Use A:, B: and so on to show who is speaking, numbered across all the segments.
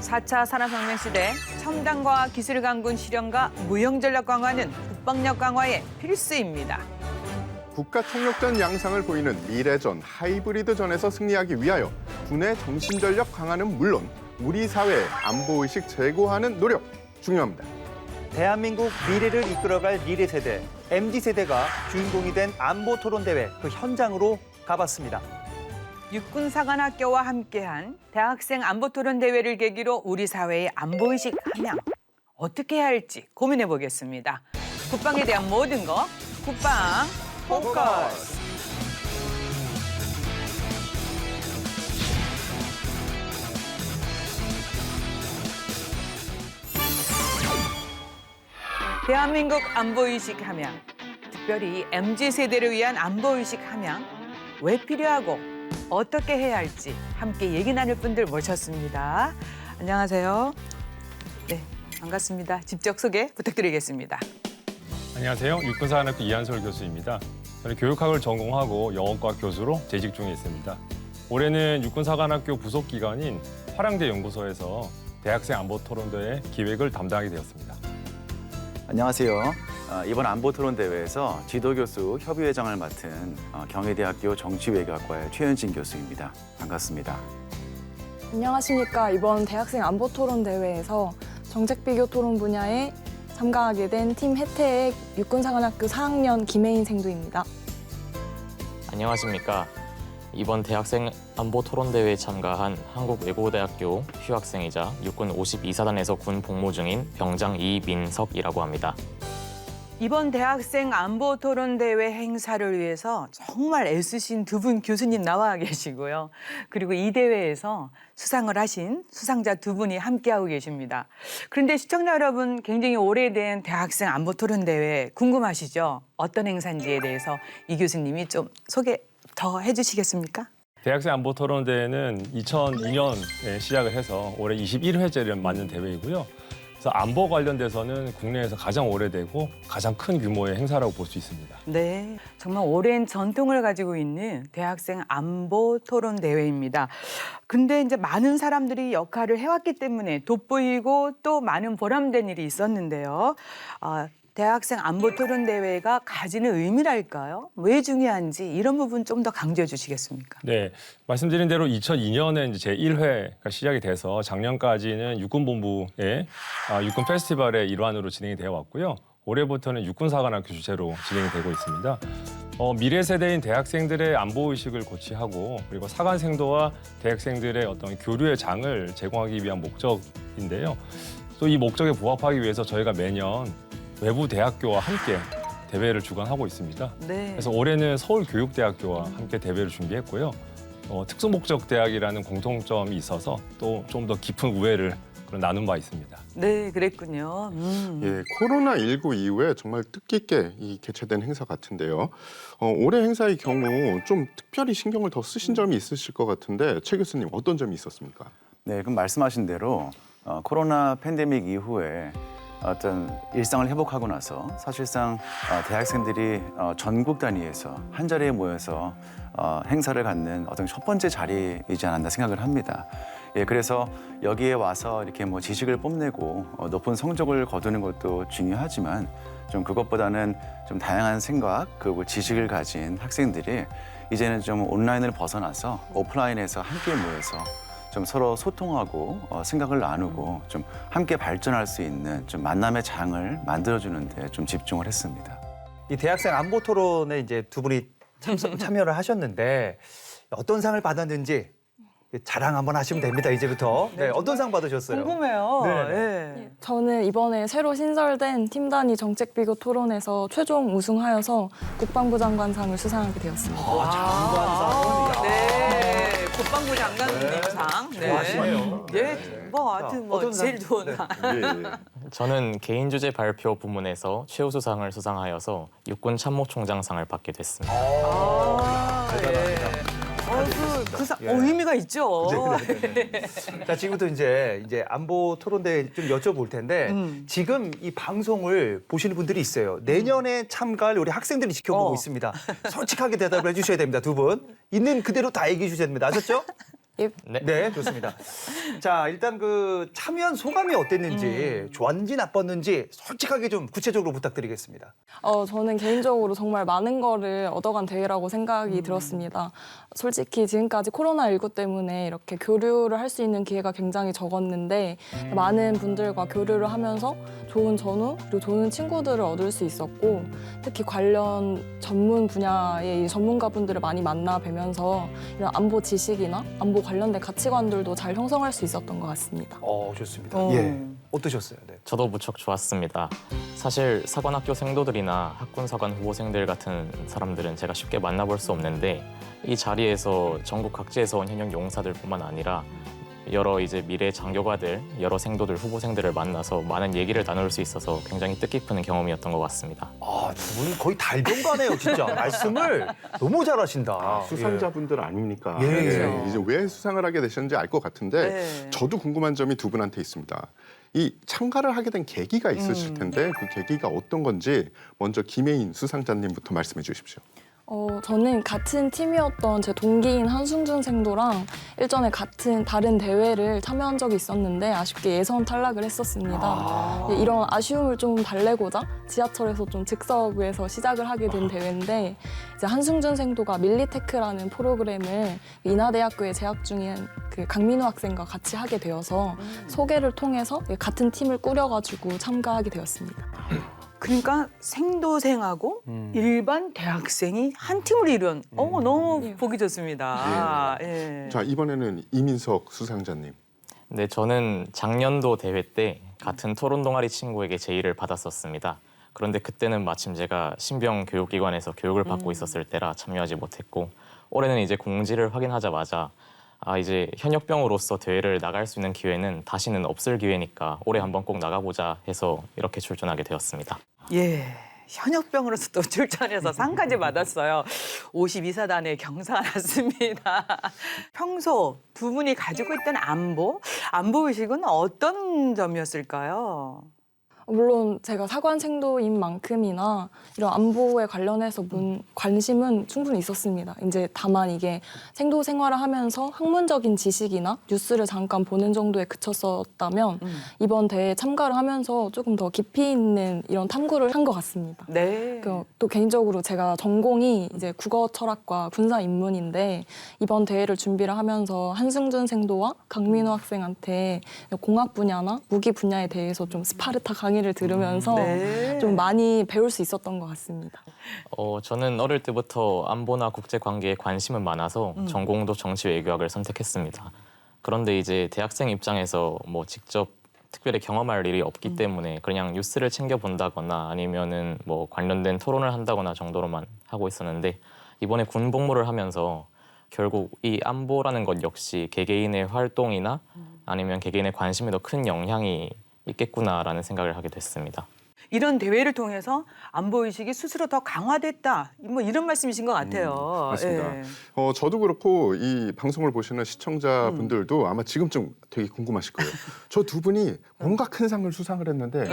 A: (4차) 산업혁명 시대 첨단과 기술 강군 실현과 무형전력 강화는 국방력 강화의 필수입니다.
B: 국가 총력전 양상을 보이는 미래전, 하이브리드전에서 승리하기 위하여 군의 정신전력 강화는 물론 우리 사회의 안보의식 제고하는 노력 중요합니다.
C: 대한민국 미래를 이끌어갈 미래 세대, MZ세대가 주인공이 된 안보 토론 대회 그 현장으로 가봤습니다.
A: 육군사관학교와 함께한 대학생 안보토론 대회를 계기로 우리 사회의 안보의식 함양 어떻게 해야 할지 고민해 보겠습니다. 국방에 대한 모든 것, 국방 포커스. 대한민국 안보의식 함양, 특별히 MZ세대를 위한 안보의식 함양, 왜 필요하고 어떻게 해야 할지 함께 얘기 나눌 분들 모셨습니다. 안녕하세요. 네, 반갑습니다. 직접 소개 부탁드리겠습니다.
D: 안녕하세요. 육군사관학교 이한솔 교수입니다. 저는 교육학을 전공하고 영어과 교수로 재직 중에 있습니다. 올해는 육군사관학교 부속기관인 화랑대 연구소에서 대학생 안보토론대회 기획을 담당하게 되었습니다.
E: 안녕하세요. 이번 안보토론대회에서 지도교수 협의회장을 맡은 경희대학교 정치외교학과의 최현진 교수입니다. 반갑습니다.
F: 안녕하십니까. 이번 대학생 안보토론대회에서 정책비교 토론 분야에 참가하게 된 팀 혜태의 육군사관학교 4학년 김혜인 생도입니다.
G: 안녕하십니까. 이번 대학생 안보 토론대회에 참가한 한국외국어대학교 휴학생이자 육군 52사단에서 군 복무 중인 병장 이민석이라고 합니다.
A: 이번 대학생 안보토론대회 행사를 위해서 정말 애쓰신 두 분 교수님 나와 계시고요. 그리고 이 대회에서 수상을 하신 수상자 두 분이 함께하고 계십니다. 그런데 시청자 여러분, 굉장히 오래된 대학생 안보토론대회 궁금하시죠? 어떤 행사인지에 대해서 이 교수님이 좀 소개 더 해주시겠습니까?
D: 대학생 안보토론대회는 2002년에 시작을 해서 올해 21회째를 맞는 대회이고요. 그래서 안보 관련돼서는 국내에서 가장 오래되고 가장 큰 규모의 행사라고 볼 수 있습니다.
A: 네, 정말 오랜 전통을 가지고 있는 대학생 안보 토론 대회입니다. 근데 이제 많은 사람들이 역할을 해왔기 때문에 돋보이고 또 많은 보람된 일이 있었는데요. 대학생 안보 토론 대회가 가지는 의미랄까요? 왜 중요한지 이런 부분 좀 더 강조해 주시겠습니까?
D: 네, 말씀드린 대로 2002년에 이제 제1회가 시작이 돼서 작년까지는 육군본부의 육군 페스티벌의 일환으로 진행이 되어 왔고요. 올해부터는 육군사관학교 주최로 진행이 되고 있습니다. 미래 세대인 대학생들의 안보의식을 고취하고 그리고 사관생도와 대학생들의 어떤 교류의 장을 제공하기 위한 목적인데요. 또 이 목적에 부합하기 위해서 저희가 매년 외부 대학교와 함께 대회를 주관하고 있습니다.
A: 네.
D: 그래서 올해는 서울교육대학교와 함께 대회를 준비했고요. 특수목적 대학이라는 공통점이 있어서 또 좀 더 깊은 우애를 나눈 바 있습니다.
A: 네, 그랬군요.
B: 예, 코로나19 이후에 정말 뜻깊게 개최된 행사 같은데요. 올해 행사의 경우 좀 특별히 신경을 더 쓰신 점이 있으실 것 같은데 최 교수님 어떤 점이 있었습니까?
E: 네, 그럼 말씀하신 대로 코로나 팬데믹 이후에 어떤 일상을 회복하고 나서 사실상 대학생들이 전국 단위에서 한 자리에 모여서 행사를 갖는 어떤 첫 번째 자리이지 않았나 생각을 합니다. 예, 그래서 여기에 와서 이렇게 뭐 지식을 뽐내고 높은 성적을 거두는 것도 중요하지만 좀 그것보다는 좀 다양한 생각 그리고 지식을 가진 학생들이 이제는 좀 온라인을 벗어나서 오프라인에서 함께 모여서 좀 서로 소통하고 생각을 나누고 좀 함께 발전할 수 있는 좀 만남의 장을 만들어주는 데 좀 집중을 했습니다.
C: 이 대학생 안보 토론에 이제 두 분이 참여를 하셨는데 어떤 상을 받았는지 자랑 한번 하시면 됩니다, 이제부터. 네, 어떤 상 받으셨어요?
A: 궁금해요.
C: 네.
A: 네.
F: 저는 이번에 새로 신설된 팀 단위 정책비교 토론에서 최종 우승하여서 국방부 장관상을 수상하게 되었습니다.
C: 장관상.
A: 네, 국방부 장관님상. 네.
C: 좋아하시네요.
A: 예, 뭐 하여튼 뭐
C: 어떤
A: 제일
C: 상?
A: 좋은
C: 네.
A: 상.
B: 예.
G: 저는 개인 주제 발표 부문에서 최우수상을 수상하여서 육군 참모총장상을 받게 됐습니다.
A: 아,
C: 대단합니다.
A: 예. 의미가 있죠.
C: 자, 지금부터 이제 안보 토론대회 좀 여쭤볼 텐데 지금 이 방송을 보시는 분들이 있어요. 내년에 참가할 우리 학생들이 지켜보고 있습니다. 솔직하게 대답을 해주셔야 됩니다, 두 분. 있는 그대로 다 얘기해 주셔야 됩니다. 아셨죠?
G: 네.
C: 네, 좋습니다. 자, 일단 그 참여한 소감이 어땠는지, 좋았는지 나빴는지 솔직하게 좀 구체적으로 부탁드리겠습니다.
F: 저는 개인적으로 정말 많은 거를 얻어간 대회라고 생각이 들었습니다. 솔직히 지금까지 코로나19 때문에 이렇게 교류를 할 수 있는 기회가 굉장히 적었는데 많은 분들과 교류를 하면서 좋은 전후 그리고 좋은 친구들을 얻을 수 있었고 특히 관련 전문 분야의 이 전문가분들을 많이 만나 뵈면서 이런 안보 지식이나 안보 관련된 가치관들도 잘 형성할 수 있었던 것 같습니다.
C: 좋습니다.
A: 어.
C: 예, 어떠셨어요? 네.
G: 저도 무척 좋았습니다. 사실 사관학교 생도들이나 학군사관 후보생들 같은 사람들은 제가 쉽게 만나볼 수 없는데 이 자리에서 전국 각지에서 온 현역 용사들뿐만 아니라 여러 이제 미래 장교가들, 여러 생도들, 후보생들을 만나서 많은 얘기를 나눌 수 있어서 굉장히 뜻깊은 경험이었던 것 같습니다.
C: 두 분 거의 달변가네요, 진짜. 말씀을 너무 잘하신다.
B: 수상자분들 아닙니까?
C: 예.
B: 네, 이제 왜 수상을 하게 되셨는지 알 것 같은데
A: 네.
B: 저도 궁금한 점이 두 분한테 있습니다. 이 참가를 하게 된 계기가 있으실 텐데 그 계기가 어떤 건지 먼저 김혜인 수상자님부터 말씀해 주십시오.
F: 저는 같은 팀이었던 제 동기인 한승준 생도랑 일전에 같은 다른 대회를 참여한 적이 있었는데 아쉽게 예선 탈락을 했었습니다. 이런 아쉬움을 좀 달래고자 지하철에서 좀 즉석에서 시작을 하게 된 대회인데 이제 한승준 생도가 밀리테크라는 프로그램을 인하대학교에 재학 중인 그 강민우 학생과 같이 하게 되어서 소개를 통해서 같은 팀을 꾸려가지고 참가하게 되었습니다.
A: 그러니까 생도생하고 일반 대학생이 한 팀을 이룬 너무 보기 좋습니다. 예.
B: 자, 이번에는 이민석 수상자님.
G: 네, 저는 작년도 대회 때 같은 토론 동아리 친구에게 제의를 받았었습니다. 그런데 그때는 마침 제가 신병 교육기관에서 교육을 받고 있었을 때라 참여하지 못했고 올해는 이제 공지를 확인하자마자 이제 현역병으로서 대회를 나갈 수 있는 기회는 다시는 없을 기회니까 올해 한번 꼭 나가보자 해서 이렇게 출전하게 되었습니다.
A: 예. 현역병으로서 또 출전해서 상까지 받았어요. 52사단에 경사가 났습니다. 평소 두 분이 가지고 있던 안보의식은 어떤 점이었을까요?
F: 물론 제가 사관생도인 만큼이나 이런 안보에 관련해서 관심은 충분히 있었습니다. 이제 다만 이게 생도 생활을 하면서 학문적인 지식이나 뉴스를 잠깐 보는 정도에 그쳤었다면 이번 대회에 참가를 하면서 조금 더 깊이 있는 이런 탐구를 한 것 같습니다.
A: 네.
F: 또 개인적으로 제가 전공이 이제 국어철학과 군사인문인데 이번 대회를 준비를 하면서 한승준 생도와 강민우 학생한테 공학 분야나 무기 분야에 대해서 좀 스파르타 강의를 들으면서
A: 네.
F: 좀 많이 배울 수 있었던 것 같습니다.
G: 저는 어릴 때부터 안보나 국제관계에 관심은 많아서 전공도 정치외교학을 선택했습니다. 그런데 이제 대학생 입장에서 뭐 직접 특별히 경험할 일이 없기 때문에 그냥 뉴스를 챙겨본다거나 아니면은 뭐 관련된 토론을 한다거나 정도로만 하고 있었는데 이번에 군 복무를 하면서 결국 이 안보라는 것 역시 개개인의 활동이나 아니면 개개인의 관심에 더 큰 영향이 있겠구나라는 생각을 하게 됐습니다.
A: 이런 대회를 통해서 안보의식이 스스로 더 강화됐다. 뭐 이런 말씀이신 것 같아요.
B: 맞습니다.
A: 예.
B: 저도 그렇고 이 방송을 보시는 시청자분들도 아마 지금쯤 되게 궁금하실 거예요. 저 두 분이 뭔가 큰 상을 수상을 했는데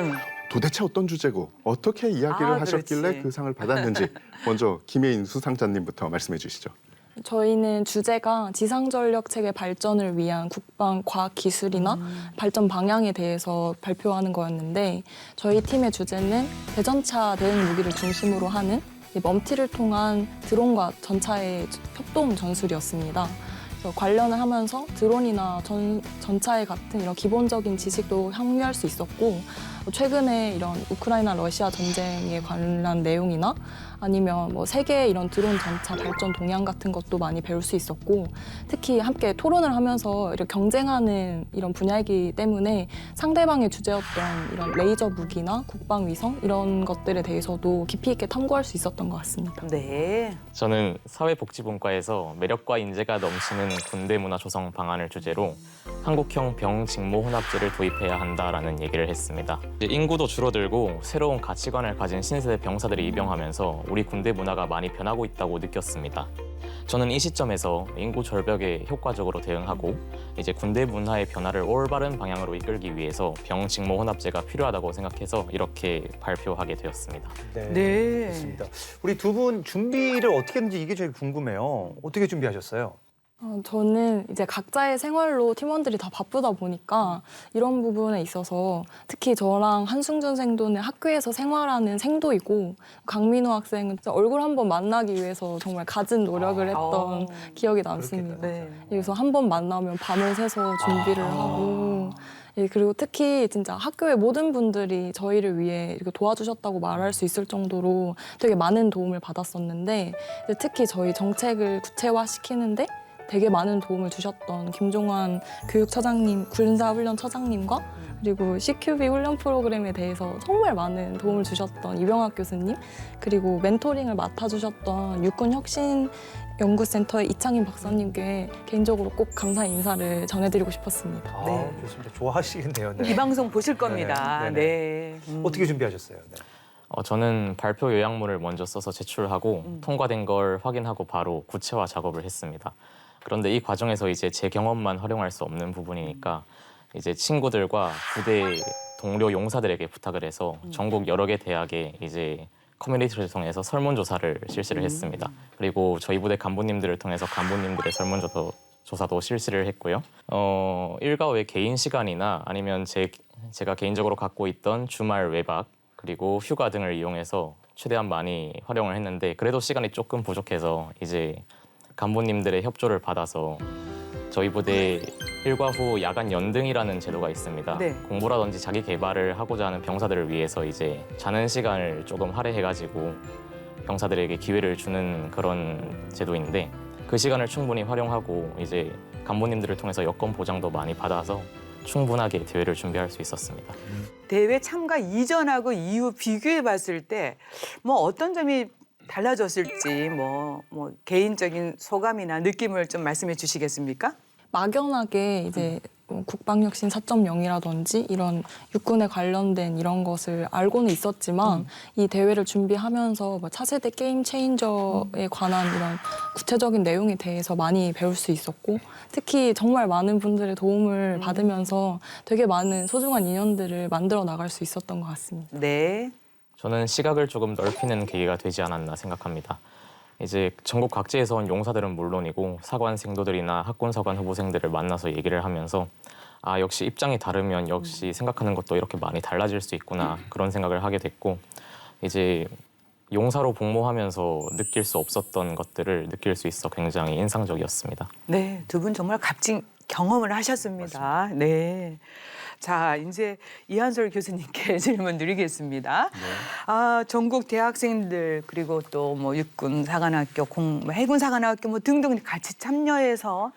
B: 도대체 어떤 주제고 어떻게 이야기를 하셨길래
A: 그렇지.
B: 그 상을 받았는지 먼저 김혜인 수상자님부터 말씀해 주시죠.
F: 저희는 주제가 지상전력 체계 발전을 위한 국방 과학 기술이나 발전 방향에 대해서 발표하는 거였는데 저희 팀의 주제는 대전차 대응 무기를 중심으로 하는 멈티를 통한 드론과 전차의 협동 전술이었습니다. 그래서 관련을 하면서 드론이나 전차의 같은 이런 기본적인 지식도 향유할 수 있었고 최근에 이런 우크라이나 러시아 전쟁에 관한 내용이나 아니면 뭐 세계의 이런 드론 전차 발전 동향 같은 것도 많이 배울 수 있었고 특히 함께 토론을 하면서 이렇게 경쟁하는 이런 분야이기 때문에 상대방의 주제였던 이런 레이저 무기나 국방 위성 이런 것들에 대해서도 깊이 있게 탐구할 수 있었던 것 같습니다.
A: 네.
G: 저는 사회복지분과에서 매력과 인재가 넘치는 군대 문화 조성 방안을 주제로 한국형 병직모혼합제를 도입해야 한다라는 얘기를 했습니다. 이제 인구도 줄어들고 새로운 가치관을 가진 신세대 병사들이 입영하면서 우리 군대 문화가 많이 변하고 있다고 느꼈습니다. 저는 이 시점에서 인구 절벽에 효과적으로 대응하고 이제 군대 문화의 변화를 올바른 방향으로 이끌기 위해서 병직모 혼합제가 필요하다고 생각해서 이렇게 발표하게 되었습니다.
A: 네.
C: 좋습니다. 우리 두 분 준비를 어떻게 했는지 이게 제일 궁금해요. 어떻게 준비하셨어요?
F: 저는 이제 각자의 생활로 팀원들이 다 바쁘다 보니까 이런 부분에 있어서 특히 저랑 한승준 생도는 학교에서 생활하는 생도이고 강민호 학생은 진짜 얼굴 한번 만나기 위해서 정말 갖은 노력을 했던 기억이 남습니다.
A: 네.
F: 그래서 한 번 만나면 밤을 새서 준비를 하고 예, 그리고 특히 진짜 학교의 모든 분들이 저희를 위해 이렇게 도와주셨다고 말할 수 있을 정도로 되게 많은 도움을 받았었는데 이제 특히 저희 정책을 구체화시키는데 되게 많은 도움을 주셨던 김종환 교육처장님, 군사훈련처장님과 그리고 CQB 훈련 프로그램에 대해서 정말 많은 도움을 주셨던 이병학 교수님, 그리고 멘토링을 맡아주셨던 육군혁신연구센터의 이창인 박사님께 개인적으로 꼭 감사 인사를 전해드리고 싶었습니다.
A: 네.
C: 좋습니다. 좋아하시겠네요. 네.
A: 이 방송 보실 겁니다.
C: 네,
A: 네.
C: 어떻게 준비하셨어요? 네.
G: 저는 발표 요약문을 먼저 써서 제출하고 통과된 걸 확인하고 바로 구체화 작업을 했습니다. 그런데 이 과정에서 이제 제 경험만 활용할 수 없는 부분이니까 이제 친구들과 부대 동료 용사들에게 부탁을 해서 전국 여러 개 대학에 이제 커뮤니티를 통해서 설문조사를 실시를 했습니다. 그리고 저희 부대 간부님들을 통해서 간부님들의 설문조사도 실시를 했고요. 일과 외 개인 시간이나 아니면 제가 개인적으로 갖고 있던 주말 외박 그리고 휴가 등을 이용해서 최대한 많이 활용을 했는데 그래도 시간이 조금 부족해서 이제 간부님들의 협조를 받아서 저희 부대에 일과 후 야간 연등이라는 제도가 있습니다.
A: 네.
G: 공부라든지 자기 개발을 하고자 하는 병사들을 위해서 이제 자는 시간을 조금 할애해가지고 병사들에게 기회를 주는 그런 제도인데 그 시간을 충분히 활용하고 이제 간부님들을 통해서 여건 보장도 많이 받아서 충분하게 대회를 준비할 수 있었습니다.
A: 대회 참가 이전하고 이후 비교해 봤을 때 뭐 어떤 점이 달라졌을지 뭐 개인적인 소감이나 느낌을 좀 말씀해 주시겠습니까?
F: 막연하게 이제 국방혁신 4.0이라든지 이런 육군에 관련된 이런 것을 알고는 있었지만 이 대회를 준비하면서 뭐 차세대 게임 체인저에 관한 이런 구체적인 내용에 대해서 많이 배울 수 있었고 특히 정말 많은 분들의 도움을 받으면서 되게 많은 소중한 인연들을 만들어 나갈 수 있었던 것 같습니다.
A: 네.
G: 저는 시각을 조금 넓히는 계기가 되지 않았나 생각합니다. 이제 전국 각지에서 온 용사들은 물론이고 사관 생도들이나 학군 서관 후보생들을 만나서 얘기를 하면서 아 역시 입장이 다르면 역시 생각하는 것도 이렇게 많이 달라질 수 있구나 그런 생각을 하게 됐고 이제 용사로 복무하면서 느낄 수 없었던 것들을 느낄 수 있어 굉장히 인상적이었습니다.
A: 네, 두 분 정말 값진 경험을 하셨습니다. 네. 자, 이제 이한솔 교수님께 질문 드리겠습니다. 전국 대학생들 그리고 또 뭐 육군 사관학교, 해군 사관학교 뭐 등등 같이 참여해서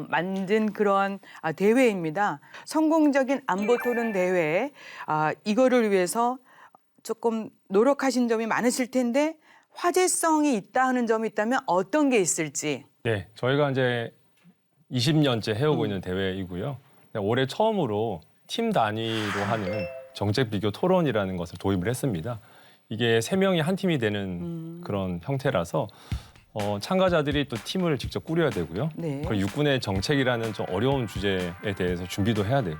A: 만든 그런 대회입니다. 성공적인 안보 토론 대회 이거를 위해서 조금 노력하신 점이 많으실 텐데 화제성이 있다 하는 점이 있다면 어떤 게 있을지.
D: 네, 저희가 이제 20년째 해오고 있는 대회이고요. 올해 처음으로 팀 단위로 하는 정책 비교 토론이라는 것을 도입을 했습니다. 이게 3명이 한 팀이 되는 그런 형태라서 참가자들이 또 팀을 직접 꾸려야 되고요.
A: 네.
D: 그리고 육군의 정책이라는 좀 어려운 주제에 대해서 준비도 해야 되고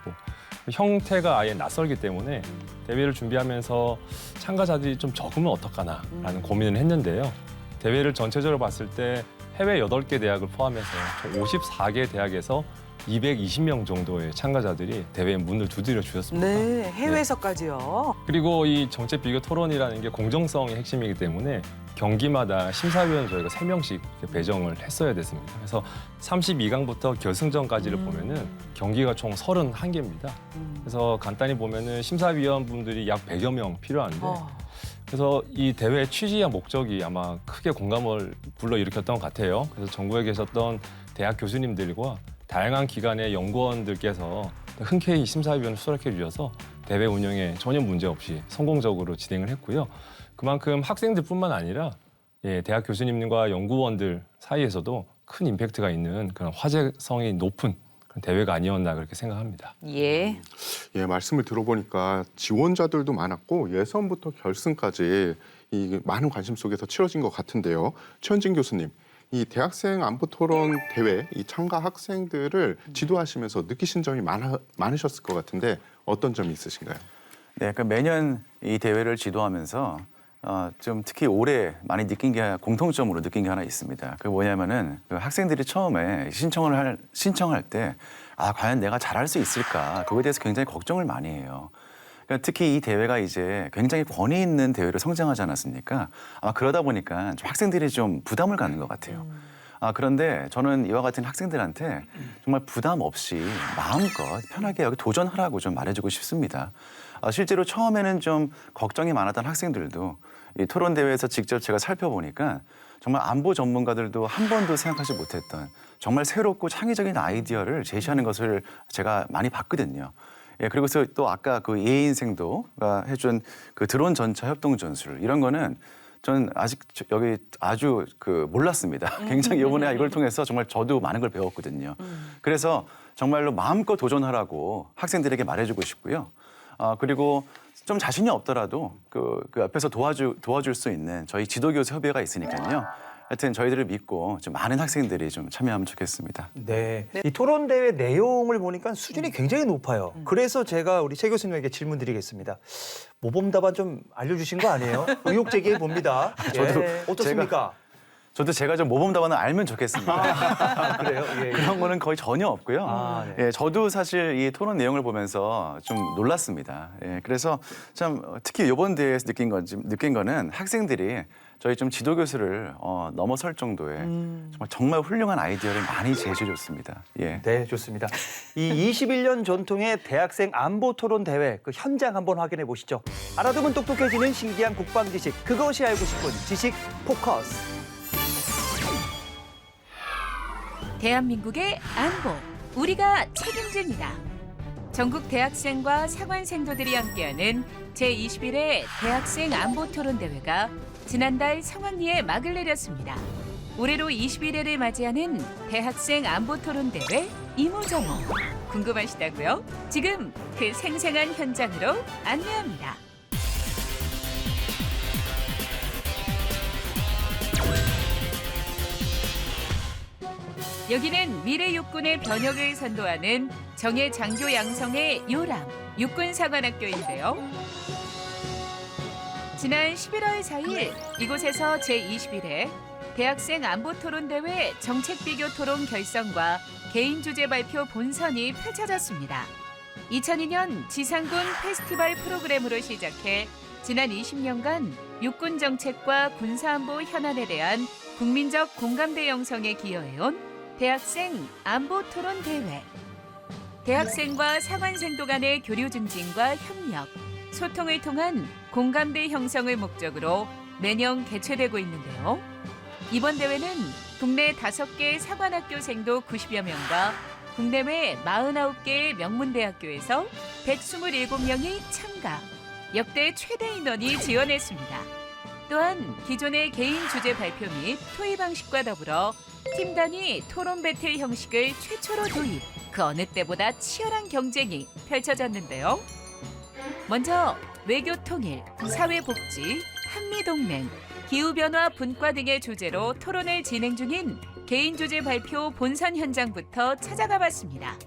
D: 형태가 아예 낯설기 때문에 대회를 준비하면서 참가자들이 좀 적으면 어떡하나라는 고민을 했는데요. 대회를 전체적으로 봤을 때 해외 8개 대학을 포함해서 총 54개 대학에서 220명 정도의 참가자들이 대회에 문을 두드려 주셨습니다.
A: 네, 해외에서까지요.
D: 그리고 이 정책 비교 토론이라는 게 공정성이 핵심이기 때문에 경기마다 심사위원 저희가 3명씩 배정을 했어야 됐습니다. 그래서 32강부터 결승전까지를 보면은 경기가 총 31개입니다. 그래서 간단히 보면은 심사위원분들이 약 100여 명 필요한데 그래서 이 대회 취지와 목적이 아마 크게 공감을 불러일으켰던 것 같아요. 그래서 전국에 계셨던 대학 교수님들과 다양한 기관의 연구원들께서 흔쾌히 심사위원을 수락해 주셔서 대회 운영에 전혀 문제 없이 성공적으로 진행을 했고요. 그만큼 학생들뿐만 아니라 대학 교수님과 연구원들 사이에서도 큰 임팩트가 있는 그런 화제성이 높은 그런 대회가 아니었나 그렇게 생각합니다.
A: 예.
B: 예, 말씀을 들어보니까 지원자들도 많았고 예선부터 결승까지 이 많은 관심 속에서 치러진 것 같은데요. 최현진 교수님, 이 대학생 안보 토론 대회 이 참가 학생들을 지도하시면서 느끼신 점이 많으셨을 것 같은데 어떤 점이 있으신가요?
E: 네, 그러니까 매년 이 대회를 지도하면서 좀 특히 올해 많이 느낀 게 공통점으로 느낀 게 하나 있습니다. 그 뭐냐면은 그 학생들이 처음에 신청할 때 과연 내가 잘할 수 있을까 그거에 대해서 굉장히 걱정을 많이 해요. 그러니까 특히 이 대회가 이제 굉장히 권위 있는 대회로 성장하지 않았습니까? 아마 그러다 보니까 좀 학생들이 좀 부담을 갖는 것 같아요. 그런데 저는 이와 같은 학생들한테 정말 부담 없이 마음껏 편하게 여기 도전하라고 좀 말해주고 싶습니다. 실제로 처음에는 좀 걱정이 많았던 학생들도 이 토론 대회에서 직접 제가 살펴보니까 정말 안보 전문가들도 한 번도 생각하지 못했던 정말 새롭고 창의적인 아이디어를 제시하는 것을 제가 많이 봤거든요. 예, 그리고서 또 아까 그 예인생도가 해준 그 드론 전차 협동 전술 이런 거는 저는 아직 여기 아주 몰랐습니다. 굉장히 이번에 이걸 통해서 정말 저도 많은 걸 배웠거든요. 그래서 정말로 마음껏 도전하라고 학생들에게 말해주고 싶고요. 그리고 좀 자신이 없더라도 그 옆에서 도와줄 수 있는 저희 지도교수 협의회가 있으니까요. 하여튼 저희들을 믿고 좀 많은 학생들이 좀 참여하면 좋겠습니다.
C: 네. 이 토론 대회 내용을 보니까 수준이 굉장히 높아요. 그래서 제가 우리 최 교수님에게 질문 드리겠습니다. 모범 답안 좀 알려주신 거 아니에요? 의혹 제기해 봅니다.
E: 저도
C: 어떻습니까?
E: 저도 제가 좀 모범 답안을 알면 좋겠습니다.
C: 그래요? 예, 예.
E: 그런 거는 거의 전혀 없고요.
C: 네.
E: 예, 저도 사실 이 토론 내용을 보면서 좀 놀랐습니다. 예, 그래서 참 특히 이번 대회에서 느낀 거는 학생들이 저희 좀 지도 교수를 넘어설 정도의 정말 훌륭한 아이디어를 많이 제시해 줬습니다. 예.
C: 네, 좋습니다. 이 21년 전통의 대학생 안보 토론 대회 그 현장 한번 확인해 보시죠. 알아두면 똑똑해지는 신기한 국방 지식, 그것이 알고 싶은 지식 포커스.
H: 대한민국의 안보, 우리가 책임집니다. 전국 대학생과 사관생도들이 함께하는 제21회 대학생 안보 토론 대회가 지난달 성황리에 막을 내렸습니다. 올해로 21회를 맞이하는 대학생 안보 토론 대회 이모저모 궁금하시다고요? 지금 그 생생한 현장으로 안내합니다. 여기는 미래 육군의 변혁을 선도하는 정예 장교 양성의 요람 육군사관학교인데요. 지난 11월 4일 이곳에서 제21회 대학생 안보토론대회 정책비교 토론 결성과 개인 주제 발표 본선이 펼쳐졌습니다. 2002년 지상군 페스티벌 프로그램으로 시작해 지난 20년간 육군 정책과 군사안보 현안에 대한 국민적 공감대 형성에 기여해온 대학생 안보토론대회. 대학생과 사관생도 간의 교류 증진과 협력, 소통을 통한 공감대 형성을 목적으로 매년 개최되고 있는데요. 이번 대회는 국내 5개 사관학교 생도 90여 명과 국내외 49개의 명문대학교에서 127명이 참가, 역대 최대 인원이 지원했습니다. 또한 기존의 개인 주제 발표 및 토의 방식과 더불어 팀 단위 토론 배틀 형식을 최초로 도입, 그 어느 때보다 치열한 경쟁이 펼쳐졌는데요. 먼저 외교 통일, 사회복지, 한미동맹, 기후변화 분과 등의 주제로 토론을 진행 중인 개인 주제 발표 본선 현장부터 찾아가 봤습니다.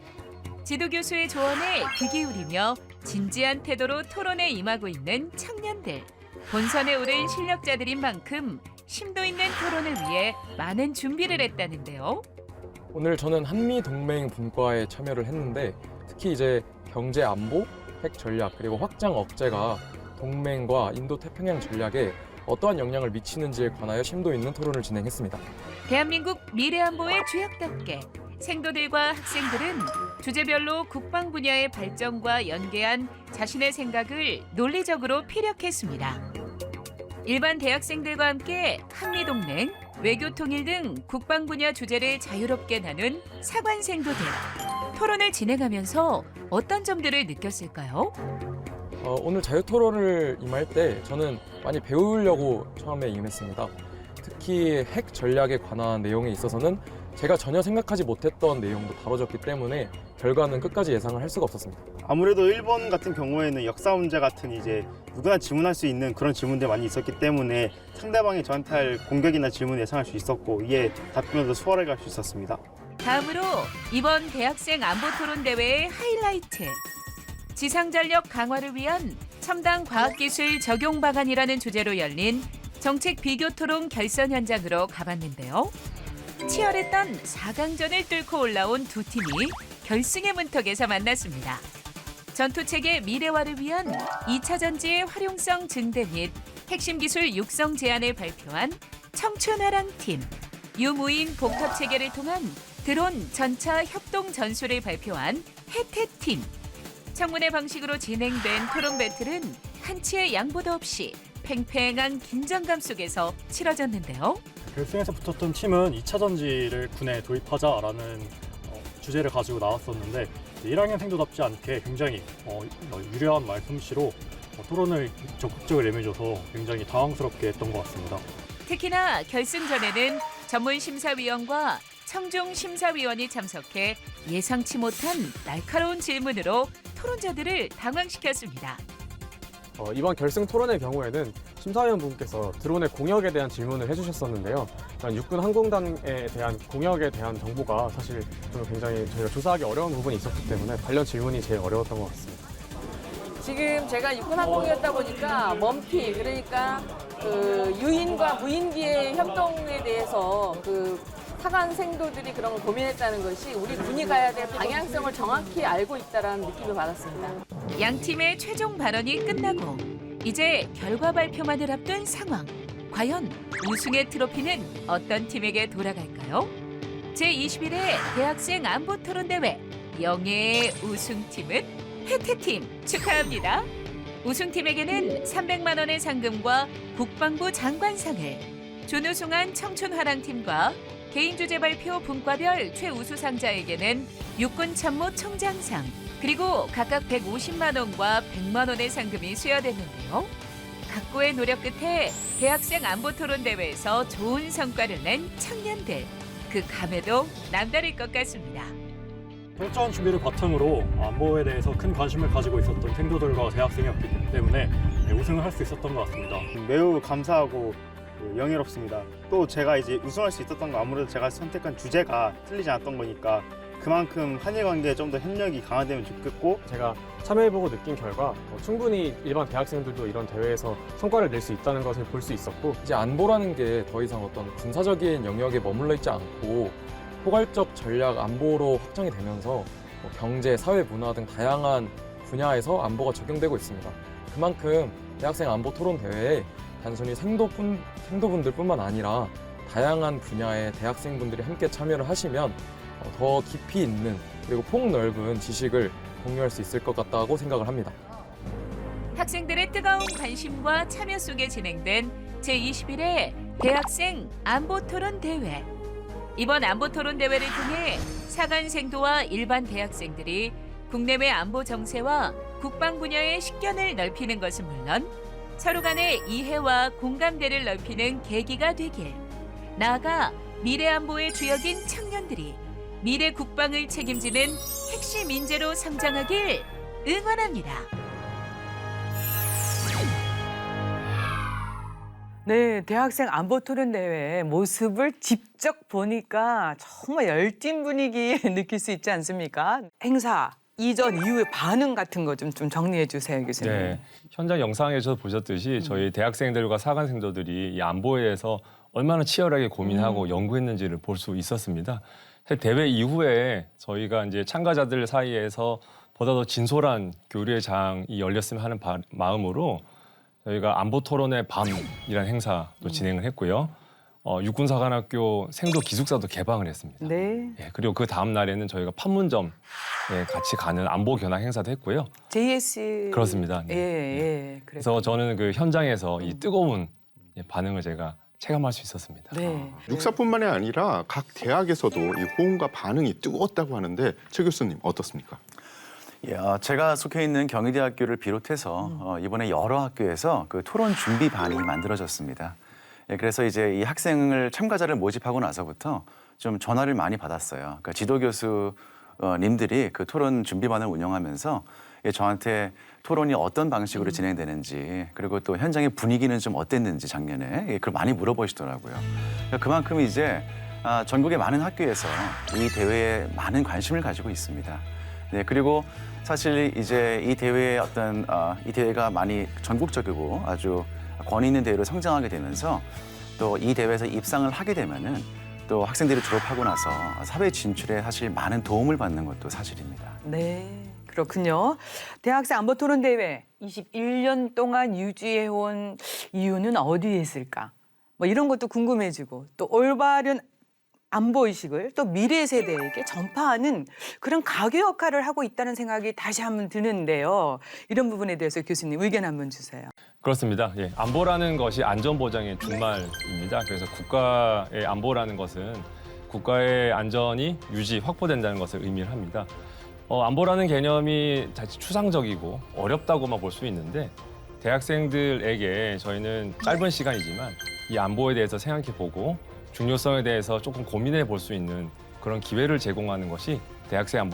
H: 지도교수의 조언에 귀 기울이며 진지한 태도로 토론에 임하고 있는 청년들. 본선에 오른 실력자들인 만큼 심도 있는 토론을 위해 많은 준비를 했다는데요.
I: 오늘 저는 한미동맹 분과에 참여를 했는데 특히 이제 경제 안보, 핵 전략 그리고 확장 억제가 동맹과 인도 태평양 전략에 어떠한 영향을 미치는지에 관하여 심도 있는 토론을 진행했습니다.
H: 대한민국 미래 안보의 주역답게 생도들과 학생들은 주제별로 국방 분야의 발전과 연계한 자신의 생각을 논리적으로 피력했습니다. 일반 대학생들과 함께 한미동맹, 외교통일 등 국방 분야 주제를 자유롭게 나눈 사관생도들. 토론을 진행하면서 어떤 점들을 느꼈을까요?
I: 오늘 자유토론을 임할 때 저는 많이 배우려고 처음에 임했습니다. 특히 핵 전략에 관한 내용에 있어서는 제가 전혀 생각하지 못했던 내용도 다뤄졌기 때문에 결과는 끝까지 예상을 할 수가 없었습니다.
J: 아무래도 1번 같은 경우에는 역사 문제 같은 이제 누구나 질문할 수 있는 그런 질문들이 많이 있었기 때문에 상대방이 저한테 할 공격이나 질문을 예상할 수 있었고 이에 답변도 수월하게 할 수 있었습니다.
H: 다음으로 이번 대학생 안보 토론 대회의 하이라이트. 지상전력 강화를 위한 첨단 과학기술 적용 방안이라는 주제로 열린 정책 비교 토론 결선 현장으로 가봤는데요. 치열했던 4강전을 뚫고 올라온 두 팀이 결승의 문턱에서 만났습니다. 전투체계 미래화를 위한 2차 전지의 활용성 증대 및 핵심 기술 육성 제안을 발표한 청춘화랑팀, 유무인 복합체계를 통한 드론 전차 협동 전술을 발표한 해태팀. 청문회 방식으로 진행된 토론 배틀은 한치의 양보도 없이 팽팽한 긴장감 속에서 치러졌는데요.
K: 결승에서 붙었던 팀은 2차 전지를 군에 도입하자라는 주제를 가지고 나왔었는데 1학년생도답지 않게 굉장히 유려한 말솜씨로 토론을 적극적으로 임해줘서 굉장히 당황스럽게 했던 것 같습니다.
H: 특히나 결승전에는 전문심사위원과 청중심사위원이 참석해 예상치 못한 날카로운 질문으로 토론자들을 당황시켰습니다.
I: 이번 결승 토론의 경우에는 심사위원분께서 드론의 공역에 대한 질문을 해주셨었는데요. 육군 항공단에 대한 공역에 대한 정보가 사실 좀 굉장히 저희가 조사하기 어려운 부분이 있었기 때문에 관련 질문이 제일 어려웠던 것 같습니다.
L: 지금 제가 육군 항공이었다 보니까 먼피, 그러니까 그 유인과 무인기의 협동에 대해서 그 사관생도들이 그런 걸 고민했다는 것이 우리 군이 가야 될 방향성을 정확히 알고 있다는 느낌을 받았습니다.
H: 양 팀의 최종 발언이 끝나고 이제 결과 발표만을 앞둔 상황. 과연 우승의 트로피는 어떤 팀에게 돌아갈까요? 제21회 대학생 안보 토론 대회 영예의 우승팀은 해태팀 축하합니다. 우승팀에게는 300만 원의 상금과 국방부 장관상을, 준우승한 청춘화랑팀과 개인 주제 발표 분과별 최우수상자에게는 육군 참모총장상, 그리고 각각 150만 원과 100만 원의 상금이 수여됐는데요. 각고의 노력 끝에 대학생 안보 토론 대회에서 좋은 성과를 낸 청년들, 그 감회도 남다를 것 같습니다.
K: 철저한 준비를 바탕으로 안보에 대해서 큰 관심을 가지고 있었던 생도들과 대학생이었기 때문에 우승을 할 수 있었던 것 같습니다.
J: 매우 감사하고 영예롭습니다. 또 제가 이제 우승할 수 있었던 거 아무래도 제가 선택한 주제가 틀리지 않았던 거니까 그만큼 한일 관계에 좀 더 협력이 강화되면 좋겠고,
I: 제가 참여해보고 느낀 결과 충분히 일반 대학생들도 이런 대회에서 성과를 낼 수 있다는 것을 볼 수 있었고, 이제 안보라는 게 더 이상 어떤 군사적인 영역에 머물러 있지 않고 포괄적 전략 안보로 확장이 되면서 경제, 사회, 문화 등 다양한 분야에서 안보가 적용되고 있습니다. 그만큼 대학생 안보 토론 대회에 단순히 생도분들뿐만 아니라 다양한 분야의 대학생분들이 함께 참여를 하시면 더 깊이 있는 그리고 폭넓은 지식을 공유할 수 있을 것 같다고 생각을 합니다.
H: 학생들의 뜨거운 관심과 참여 속에 진행된 제21회 대학생 안보 토론 대회. 이번 안보 토론 대회를 통해 사관생도와 일반 대학생들이 국내외 안보 정세와 국방 분야의 식견을 넓히는 것은 물론 서로 간의 이해와 공감대를 넓히는 계기가 되길, 나아가 미래 안보의 주역인 청년들이 미래 국방을 책임지는 핵심 인재로 성장하길 응원합니다.
A: 네, 대학생 안보 토론 대회 모습을 직접 보니까 정말 열띤 분위기 느낄 수 있지 않습니까? 행사 이전 이후의 반응 같은 거 좀 정리해 주세요, 교수님.
D: 네, 현장 영상에서 보셨듯이 저희 대학생들과 사관생도들이 이 안보에 대해서 얼마나 치열하게 고민하고 연구했는지를 볼 수 있었습니다. 사실 대회 이후에 저희가 이제 참가자들 사이에서 보다 더 진솔한 교류의 장이 열렸으면 하는 마음으로 저희가 안보 토론의 밤이라는 행사도 진행을 했고요. 육군사관학교 생도 기숙사도 개방을 했습니다.
A: 네.
D: 예, 그리고 그 다음 날에는 저희가 판문점에 같이 가는 안보 견학 행사도 했고요.
A: JS
D: 그렇습니다. 네.
A: 예.
D: 그래서 저는 그 현장에서 이 뜨거운 반응을 제가 체감할 수 있었습니다.
A: 네.
B: 육사뿐만이 아니라 각 대학에서도 이 호응과 반응이 뜨거웠다고 하는데 최 교수님 어떻습니까?
E: 예, 제가 속해 있는 경희대학교를 비롯해서 이번에 여러 학교에서 그 토론 준비반이 만들어졌습니다. 예, 그래서 이제 이 학생을 참가자를 모집하고 나서부터 좀 전화를 많이 받았어요. 그러니까 지도 교수님들이 그 토론 준비반을 운영하면서 저한테 토론이 어떤 방식으로 진행되는지 그리고 또 현장의 분위기는 좀 어땠는지 작년에 그걸 많이 물어보시더라고요. 그러니까 그만큼 이제 전국의 많은 학교에서 이 대회에 많은 관심을 가지고 있습니다. 네, 그리고 사실 이제 이 대회의 어떤 이 대회가 많이 전국적이고 아주 권위 있는 대회로 성장하게 되면서 또 이 대회에서 입상을 하게 되면은 또 학생들이 졸업하고 나서 사회 진출에 사실 많은 도움을 받는 것도 사실입니다.
A: 네, 그렇군요. 대학생 안보 토론 대회 21년 동안 유지해온 이유는 어디에 있을까? 뭐 이런 것도 궁금해지고 또 올바른 안보 의식을 또 미래 세대에게 전파하는 그런 가교 역할을 하고 있다는 생각이 다시 한번 드는데요. 이런 부분에 대해서 교수님 의견 한번 주세요.
D: 그렇습니다. 예, 안보라는 것이 안전보장의 준말입니다. 그래서 국가의 안보라는 것은 국가의 안전이 유지, 확보된다는 것을 의미를 합니다. 안보라는 개념이 자칫 추상적이고 어렵다고만 볼 수 있는데 대학생들에게 저희는 짧은 시간이지만 이 안보에 대해서 생각해보고 중요성에 대해서 조금 고민해 볼 수 있는 그런 기회를 제공하는 것이 대학생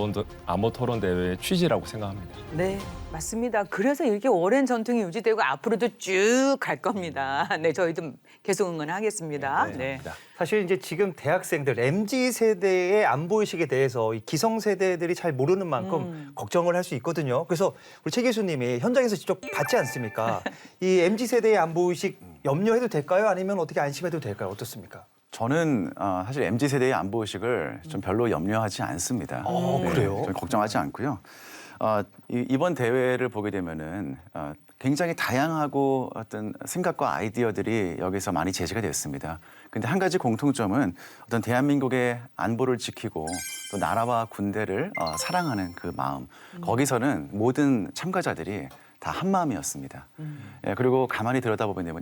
D: 안보 토론 대회의 취지라고 생각합니다.
A: 네, 맞습니다. 그래서 이렇게 오랜 전통이 유지되고 앞으로도 쭉 갈 겁니다. 네, 저희도 계속 응원하겠습니다. 네.
C: 사실 이제 지금 대학생들 MZ 세대의 안보 의식에 대해서 이 기성 세대들이 잘 모르는 만큼 걱정을 할 수 있거든요. 그래서 우리 최 교수님이 현장에서 직접 봤지 않습니까? 이 MZ 세대의 안보 의식 염려해도 될까요? 아니면 어떻게 안심해도 될까요? 어떻습니까?
E: 저는 사실 MZ 세대의 안보 의식을 좀 별로 염려하지 않습니다.
C: 그래요?
E: 좀 걱정하지 않고요. 이번 대회를 보게 되면은 굉장히 다양하고 어떤 생각과 아이디어들이 여기서 많이 제시가 됐습니다. 근데 한 가지 공통점은 어떤 대한민국의 안보를 지키고 또 나라와 군대를 사랑하는 그 마음. 거기서는 모든 참가자들이 다 한 마음이었습니다. 예, 그리고 가만히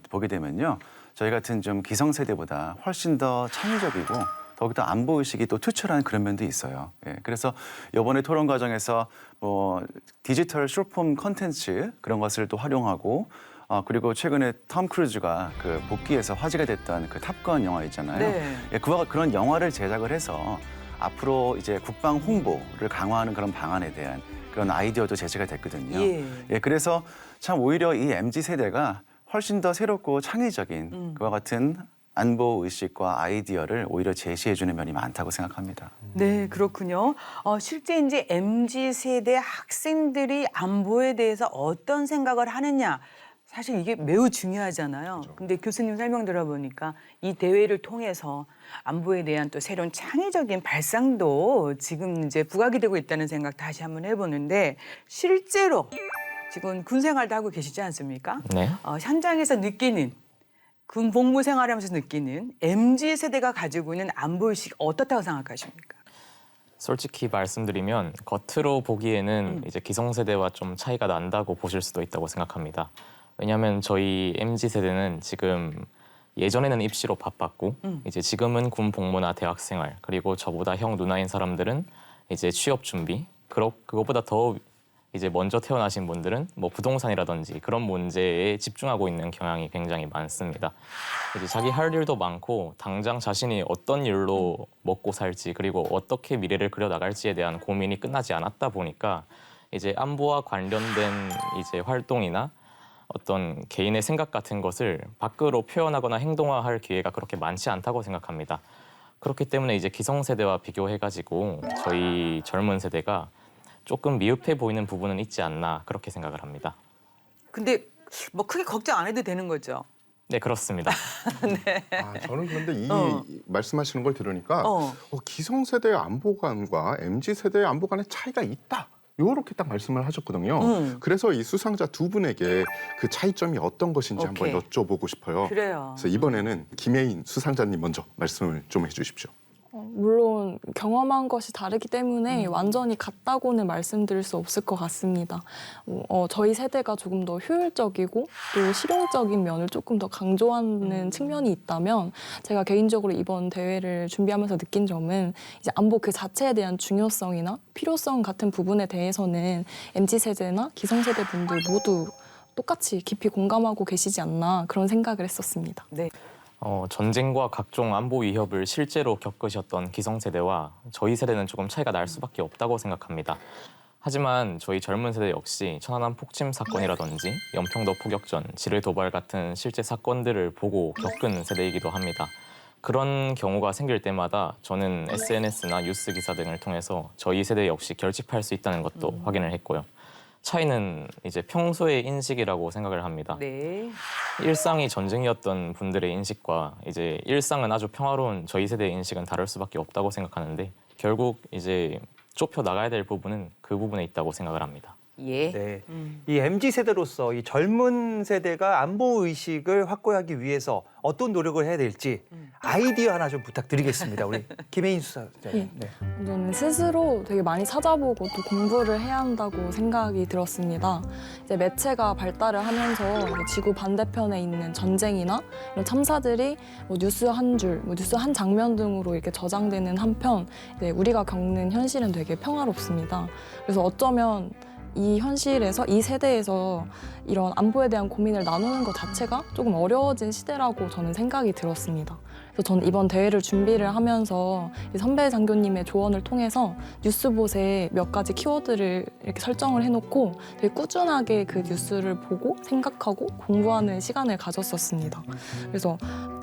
E: 보게 되면요. 저희 같은 좀 기성세대보다 훨씬 더 창의적이고 더욱더 안보 의식이 또 투철한 그런 면도 있어요. 예, 그래서 이번에 토론 과정에서 뭐 디지털 숏폼 콘텐츠 그런 것을 또 활용하고 그리고 최근에 톰 크루즈가 그 복귀해서 화제가 됐던 그 탑건 영화 있잖아요.
A: 네.
E: 예, 그런 영화를 제작을 해서 앞으로 이제 국방 홍보를 강화하는 그런 방안에 대한 그런 아이디어도 제시가 됐거든요. 예, 그래서 참 오히려 이 MZ 세대가 훨씬 더 새롭고 창의적인 그와 같은 안보 의식과 아이디어를 오히려 제시해주는 면이 많다고 생각합니다.
A: 네, 그렇군요. 실제 이제 MZ 세대 학생들이 안보에 대해서 어떤 생각을 하느냐. 사실 이게 매우 중요하잖아요. 근데 교수님 설명 들어보니까 이 대회를 통해서 안보에 대한 또 새로운 창의적인 발상도 지금 이제 부각이 되고 있다는 생각 다시 한번 해보는데 실제로 지금 군 생활도 하고 계시지 않습니까?
G: 네.
A: 현장에서 느끼는 군 복무 생활하면서 느끼는 MZ 세대가 가지고 있는 안보 의식 어떻다고 생각하십니까?
G: 솔직히 말씀드리면 겉으로 보기에는 이제 기성세대와 좀 차이가 난다고 보실 수도 있다고 생각합니다. 왜냐하면 저희 MZ 세대는 지금 예전에는 입시로 바빴고 이제 지금은 군 복무나 대학생활 그리고 저보다 형 누나인 사람들은 이제 취업 준비 그것보다 더 이제 먼저 태어나신 분들은 뭐 부동산이라든지 그런 문제에 집중하고 있는 경향이 굉장히 많습니다. 이제 자기 할 일도 많고 당장 자신이 어떤 일로 먹고 살지 그리고 어떻게 미래를 그려 나갈지에 대한 고민이 끝나지 않았다 보니까 이제 안보와 관련된 이제 활동이나 어떤 개인의 생각 같은 것을 밖으로 표현하거나 행동화할 기회가 그렇게 많지 않다고 생각합니다. 그렇기 때문에 이제 기성세대와 비교해가지고 저희 젊은 세대가 조금 미흡해 보이는 부분은 있지 않나 그렇게 생각을 합니다.
A: 근데 뭐 크게 걱정 안 해도 되는 거죠?
G: 네, 그렇습니다.
A: 네.
B: 저는 그런데 이 말씀하시는 걸 들으니까 기성세대의 안보관과 MZ세대의 안보관의 차이가 있다. 요렇게 딱 말씀을 하셨거든요. 그래서 이 수상자 두 분에게 그 차이점이 어떤 것인지 한번 여쭤보고 싶어요.
A: 그래요.
B: 그래서 이번에는 김혜인 수상자님 먼저 말씀을 좀 해주십시오.
F: 물론 경험한 것이 다르기 때문에 완전히 같다고는 말씀드릴 수 없을 것 같습니다. 저희 세대가 조금 더 효율적이고 또 실용적인 면을 조금 더 강조하는 측면이 있다면 제가 개인적으로 이번 대회를 준비하면서 느낀 점은 이제 안보 그 자체에 대한 중요성이나 필요성 같은 부분에 대해서는 MZ세대나 기성세대 분들 모두 똑같이 깊이 공감하고 계시지 않나 그런 생각을 했었습니다.
A: 네.
G: 전쟁과 각종 안보 위협을 실제로 겪으셨던 기성세대와 저희 세대는 조금 차이가 날 수밖에 없다고 생각합니다. 하지만 저희 젊은 세대 역시 천안함 폭침 사건이라든지 연평도 포격전, 지뢰 도발 같은 실제 사건들을 보고 겪은 세대이기도 합니다. 그런 경우가 생길 때마다 저는 SNS나 뉴스 기사 등을 통해서 저희 세대 역시 결집할 수 있다는 것도 확인을 했고요. 차이는 이제 평소의 인식이라고 생각을 합니다.
A: 네.
G: 일상이 전쟁이었던 분들의 인식과 이제 일상은 아주 평화로운 저희 세대의 인식은 다를 수밖에 없다고 생각하는데 결국 이제 좁혀 나가야 될 부분은 그 부분에 있다고 생각을 합니다.
A: 예.
C: 네. 이 MZ 세대로서 이 젊은 세대가 안보 의식을 확고하기 위해서 어떤 노력을 해야 될지 아이디어 하나 좀 부탁드리겠습니다. 우리 김혜인 수사자님. 네.
F: 저는 스스로 되게 많이 찾아보고 또 공부를 해야 한다고 생각이 들었습니다. 이제 매체가 발달을 하면서 지구 반대편에 있는 전쟁이나 이런 참사들이 뭐 뉴스 한 줄, 뭐 뉴스 한 장면 등으로 이렇게 저장되는 한편 이제 우리가 겪는 현실은 되게 평화롭습니다. 그래서 어쩌면 이 현실에서 이 세대에서 이런 안보에 대한 고민을 나누는 것 자체가 조금 어려워진 시대라고 저는 생각이 들었습니다. 그래서 저는 이번 대회를 준비를 하면서 선배 장교님의 조언을 통해서 뉴스봇에 몇 가지 키워드를 이렇게 설정을 해놓고 되게 꾸준하게 그 뉴스를 보고 생각하고 공부하는 시간을 가졌었습니다. 그래서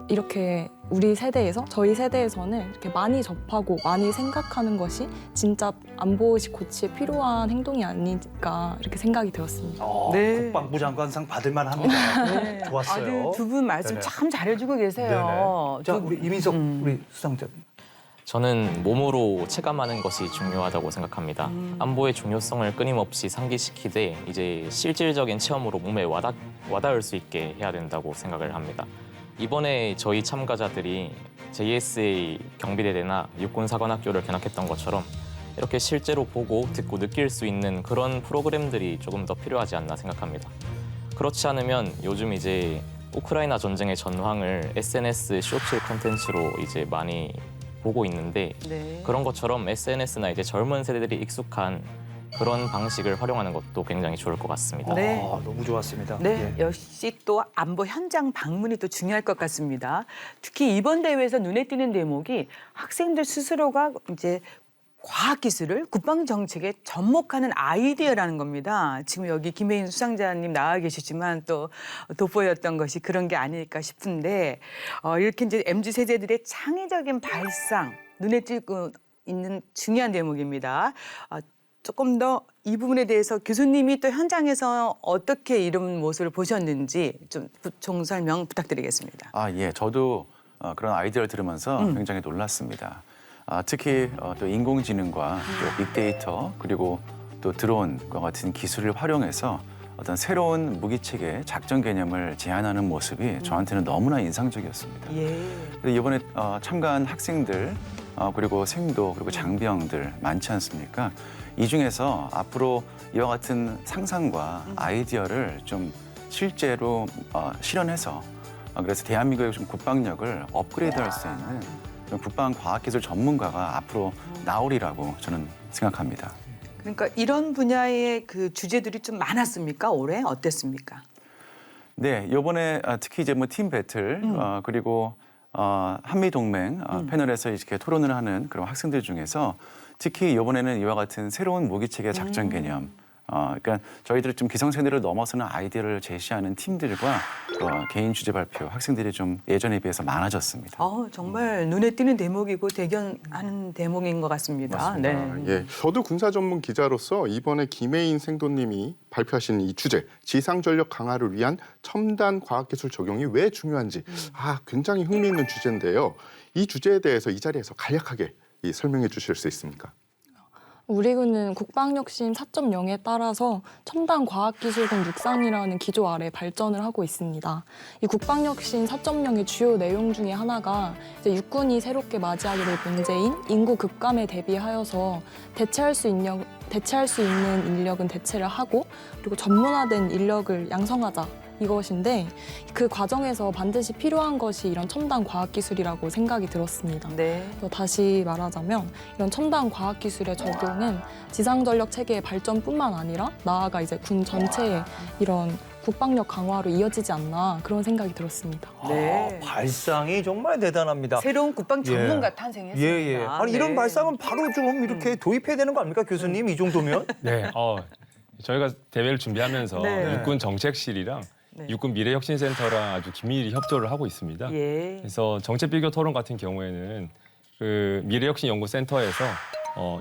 F: 이렇게 우리 세대에서 저희 세대에서는 이렇게 많이 접하고 많이 생각하는 것이 진짜 안보의식 고취에 필요한 행동이 아닐까 이렇게 생각이 들었습니다.
A: 네.
C: 국방부 장관상 받을 만합니다.
A: 네.
C: 좋았어요.
A: 두 분 말씀
C: 네네.
A: 참 잘해주고 계세요.
C: 네네. 자, 우리 이민석 우리 수상자.
G: 저는 몸으로 체감하는 것이 중요하다고 생각합니다. 안보의 중요성을 끊임없이 상기시키되 이제 실질적인 체험으로 몸에 와닿을 수 있게 해야 된다고 생각을 합니다. 이번에 저희 참가자들이 JSA 경비대대나 육군사관학교를 견학했던 것처럼 이렇게 실제로 보고 듣고 느낄 수 있는 그런 프로그램들이 조금 더 필요하지 않나 생각합니다. 그렇지 않으면 요즘 이제 우크라이나 전쟁의 전황을 SNS 쇼츠 콘텐츠로 이제 많이 보고 있는데
A: 네.
G: 그런 것처럼 SNS나 이제 젊은 세대들이 익숙한 그런 방식을 활용하는 것도 굉장히 좋을 것 같습니다.
A: 네.
C: 너무 좋았습니다.
A: 네,
C: 예.
A: 역시 또 안보 현장 방문이 또 중요할 것 같습니다. 특히 이번 대회에서 눈에 띄는 대목이 학생들 스스로가 이제 과학기술을 국방정책에 접목하는 아이디어라는 겁니다. 지금 여기 김혜인 수상자님 나와 계시지만 또 돋보였던 것이 그런 게 아닐까 싶은데 이렇게 이제 MZ세대들의 창의적인 발상, 눈에 띄고 있는 중요한 대목입니다. 조금 더 이 부분에 대해서 교수님이 또 현장에서 어떻게 이런 모습을 보셨는지 좀 총 설명 부탁드리겠습니다.
E: 예, 저도 그런 아이디어를 들으면서 굉장히 놀랐습니다. 특히 또 인공지능과 또 빅데이터 그리고 또 드론과 같은 기술을 활용해서 어떤 새로운 무기체계 작전 개념을 제안하는 모습이 저한테는 너무나 인상적이었습니다.
A: 예.
E: 이번에 참가한 학생들 그리고 생도 그리고 장병들 많지 않습니까? 이 중에서 앞으로 이와 같은 상상과 아이디어를 좀 실제로 실현해서 그래서 대한민국의 좀 국방력을 업그레이드할 수 있는 국방 과학기술 전문가가 앞으로 나오리라고 저는 생각합니다.
A: 그러니까 이런 분야의 그 주제들이 좀 많았습니까? 올해 어땠습니까?
E: 네, 이번에 특히 이제 뭐 팀 배틀 그리고 한미 동맹 패널에서 이렇게 토론을 하는 그런 학생들 중에서 특히 이번에는 이와 같은 새로운 무기체계 작전 개념, 그러니까 저희들이 좀 기성세대를 넘어서는 아이디어를 제시하는 팀들과 개인 주제 발표 학생들이 좀 예전에 비해서 많아졌습니다.
A: 정말 눈에 띄는 대목이고 대견하는 대목인 것 같습니다.
B: 맞습니다.
A: 네.
B: 예, 저도 군사 전문 기자로서 이번에 김혜인 생도님이 발표하신 이 주제 지상 전력 강화를 위한 첨단 과학기술 적용이 왜 중요한지 굉장히 흥미있는 주제인데요. 이 주제에 대해서 이 자리에서 간략하게 설명해 주실 수 있습니까?
F: 우리 군은 국방혁신 4.0에 따라서 첨단 과학기술군 육상이라는 기조 아래 발전을 하고 있습니다. 이 국방혁신 4.0의 주요 내용 중에 하나가 이제 육군이 새롭게 맞이하게 될 문제인 인구 급감에 대비하여서 대체할 수 있는 인력은 대체를 하고 그리고 전문화된 인력을 양성하자. 이것인데 그 과정에서 반드시 필요한 것이 이런 첨단 과학기술이라고 생각이 들었습니다.
A: 네.
F: 다시 말하자면 이런 첨단 과학기술의 적용은 지상전력 체계의 발전뿐만 아니라 나아가 이제 군 전체의 이런 국방력 강화로 이어지지 않나 그런 생각이 들었습니다.
A: 네.
C: 발상이 정말 대단합니다.
A: 새로운 국방 전문가
C: 예.
A: 탄생했습니다.
C: 예. 아니 이런
A: 네.
C: 발상은 바로 좀 이렇게 도입해야 되는 거 아닙니까, 교수님? 이 정도면?
D: 네, 저희가 대회를 준비하면서
A: 네.
D: 육군 정책실이랑
A: 네.
D: 육군 미래혁신센터랑 아주 긴밀히 협조를 하고 있습니다.
A: 예.
D: 그래서 정책비교 토론 같은 경우에는 그 미래혁신연구센터에서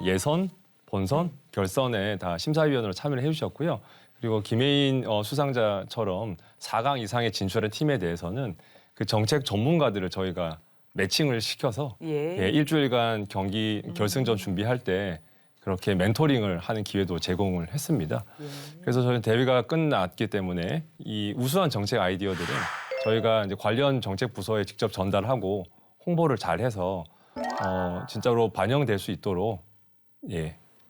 D: 예선, 본선, 결선에 다 심사위원으로 참여를 해주셨고요. 그리고 김혜인 수상자처럼 4강 이상에 진출한 팀에 대해서는 그 정책 전문가들을 저희가 매칭을 시켜서
A: 예.
D: 일주일간 경기 결승전 준비할 때 그렇게 멘토링을 하는 기회도 제공을 했습니다. 그래서 저희는 대회가 끝났기 때문에 이 우수한 정책 아이디어들은 저희가 이제 관련 정책 부서에 직접 전달하고 홍보를 잘 해서 진짜로 반영될 수 있도록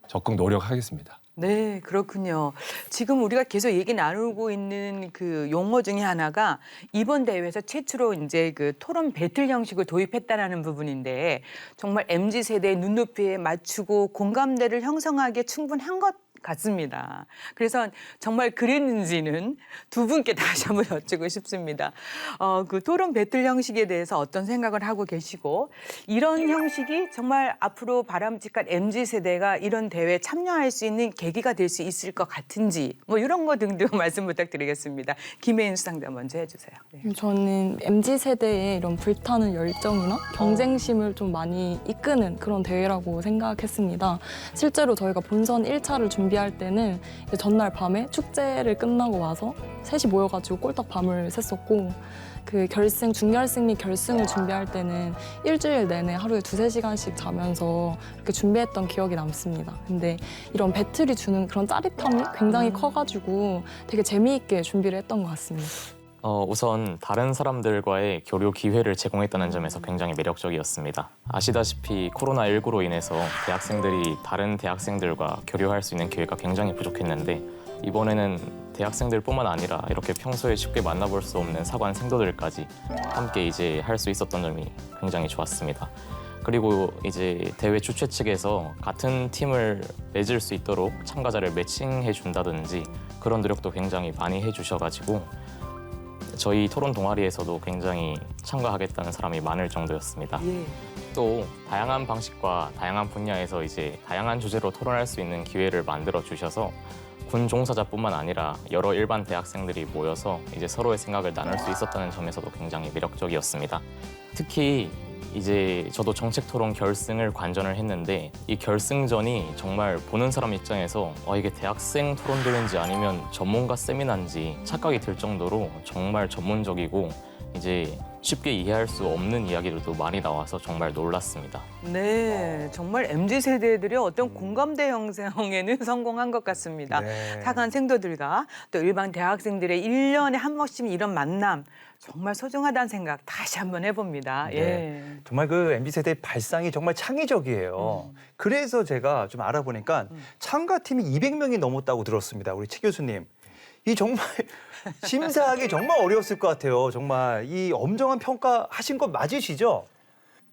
D: 적극 노력하겠습니다.
A: 네, 그렇군요. 지금 우리가 계속 얘기 나누고 있는 그 용어 중에 하나가 이번 대회에서 최초로 이제 그 토론 배틀 형식을 도입했다라는 부분인데 정말 MZ 세대의 눈높이에 맞추고 공감대를 형성하기에 충분한 것 같습니다. 그래서 정말 그랬는지는 두 분께 다시 한번 여쭙고 싶습니다. 그 토론 배틀 형식에 대해서 어떤 생각을 하고 계시고 이런 형식이 정말 앞으로 바람직한 MZ 세대가 이런 대회에 참여할 수 있는 계기가 될 수 있을 것 같은지 뭐 이런 거 등등 말씀 부탁드리겠습니다. 김혜인 수상자 먼저 해주세요. 네.
F: 저는 MZ 세대의 이런 불타는 열정이나 경쟁심을 좀 많이 이끄는 그런 대회라고 생각했습니다. 실제로 저희가 본선 1차를 준비할 때는 이제 전날 밤에 축제를 끝나고 와서 셋이 모여가지고 꼴딱 밤을 샜었고 그 결승, 중결승 및 결승을 준비할 때는 일주일 내내 하루에 2-3시간씩 자면서 이렇게 준비했던 기억이 남습니다. 근데 이런 배틀이 주는 그런 짜릿함이 굉장히 커가지고 되게 재미있게 준비를 했던 것 같습니다.
G: 우선 다른 사람들과의 교류 기회를 제공했다는 점에서 굉장히 매력적이었습니다. 아시다시피 코로나19로 인해서 대학생들이 다른 대학생들과 교류할 수 있는 기회가 굉장히 부족했는데 이번에는 대학생들뿐만 아니라 이렇게 평소에 쉽게 만나볼 수 없는 사관 생도들까지 함께 이제 할 수 있었던 점이 굉장히 좋았습니다. 그리고 이제 대회 주최 측에서 같은 팀을 맺을 수 있도록 참가자를 매칭해 준다든지 그런 노력도 굉장히 많이 해주셔가지고 저희 토론 동아리에서도 굉장히 참가하겠다는 사람이 많을 정도였습니다.
A: 예.
G: 또 다양한 방식과 다양한 분야에서 이제 다양한 주제로 토론할 수 있는 기회를 만들어 주셔서 군 종사자뿐만 아니라 여러 일반 대학생들이 모여서 이제 서로의 생각을 나눌 수 있었다는 점에서도 굉장히 매력적이었습니다. 특히 이제 저도 정책 토론 결승을 관전을 했는데 이 결승전이 정말 보는 사람 입장에서 이게 대학생 토론 대회인지 아니면 전문가 세미나인지 착각이 들 정도로 정말 전문적이고 이제 쉽게 이해할 수 없는 이야기들도 많이 나와서 정말 놀랐습니다.
A: 네, 정말 MZ 세대들의 어떤 공감대 형성에는 성공한 것 같습니다.
C: 네.
A: 사관 생도들과 또 일반 대학생들의 1년에 한 번씩 이런 만남 정말 소중하다는 생각 다시 한번 해봅니다. 예.
C: 정말 그 MZ세대의 발상이 정말 창의적이에요. 그래서 제가 좀 알아보니까 참가팀이 200명이 넘었다고 들었습니다. 우리 최 교수님. 이 정말 심사하기 정말 어려웠을 것 같아요. 정말 이 엄정한 평가 하신 거 맞으시죠?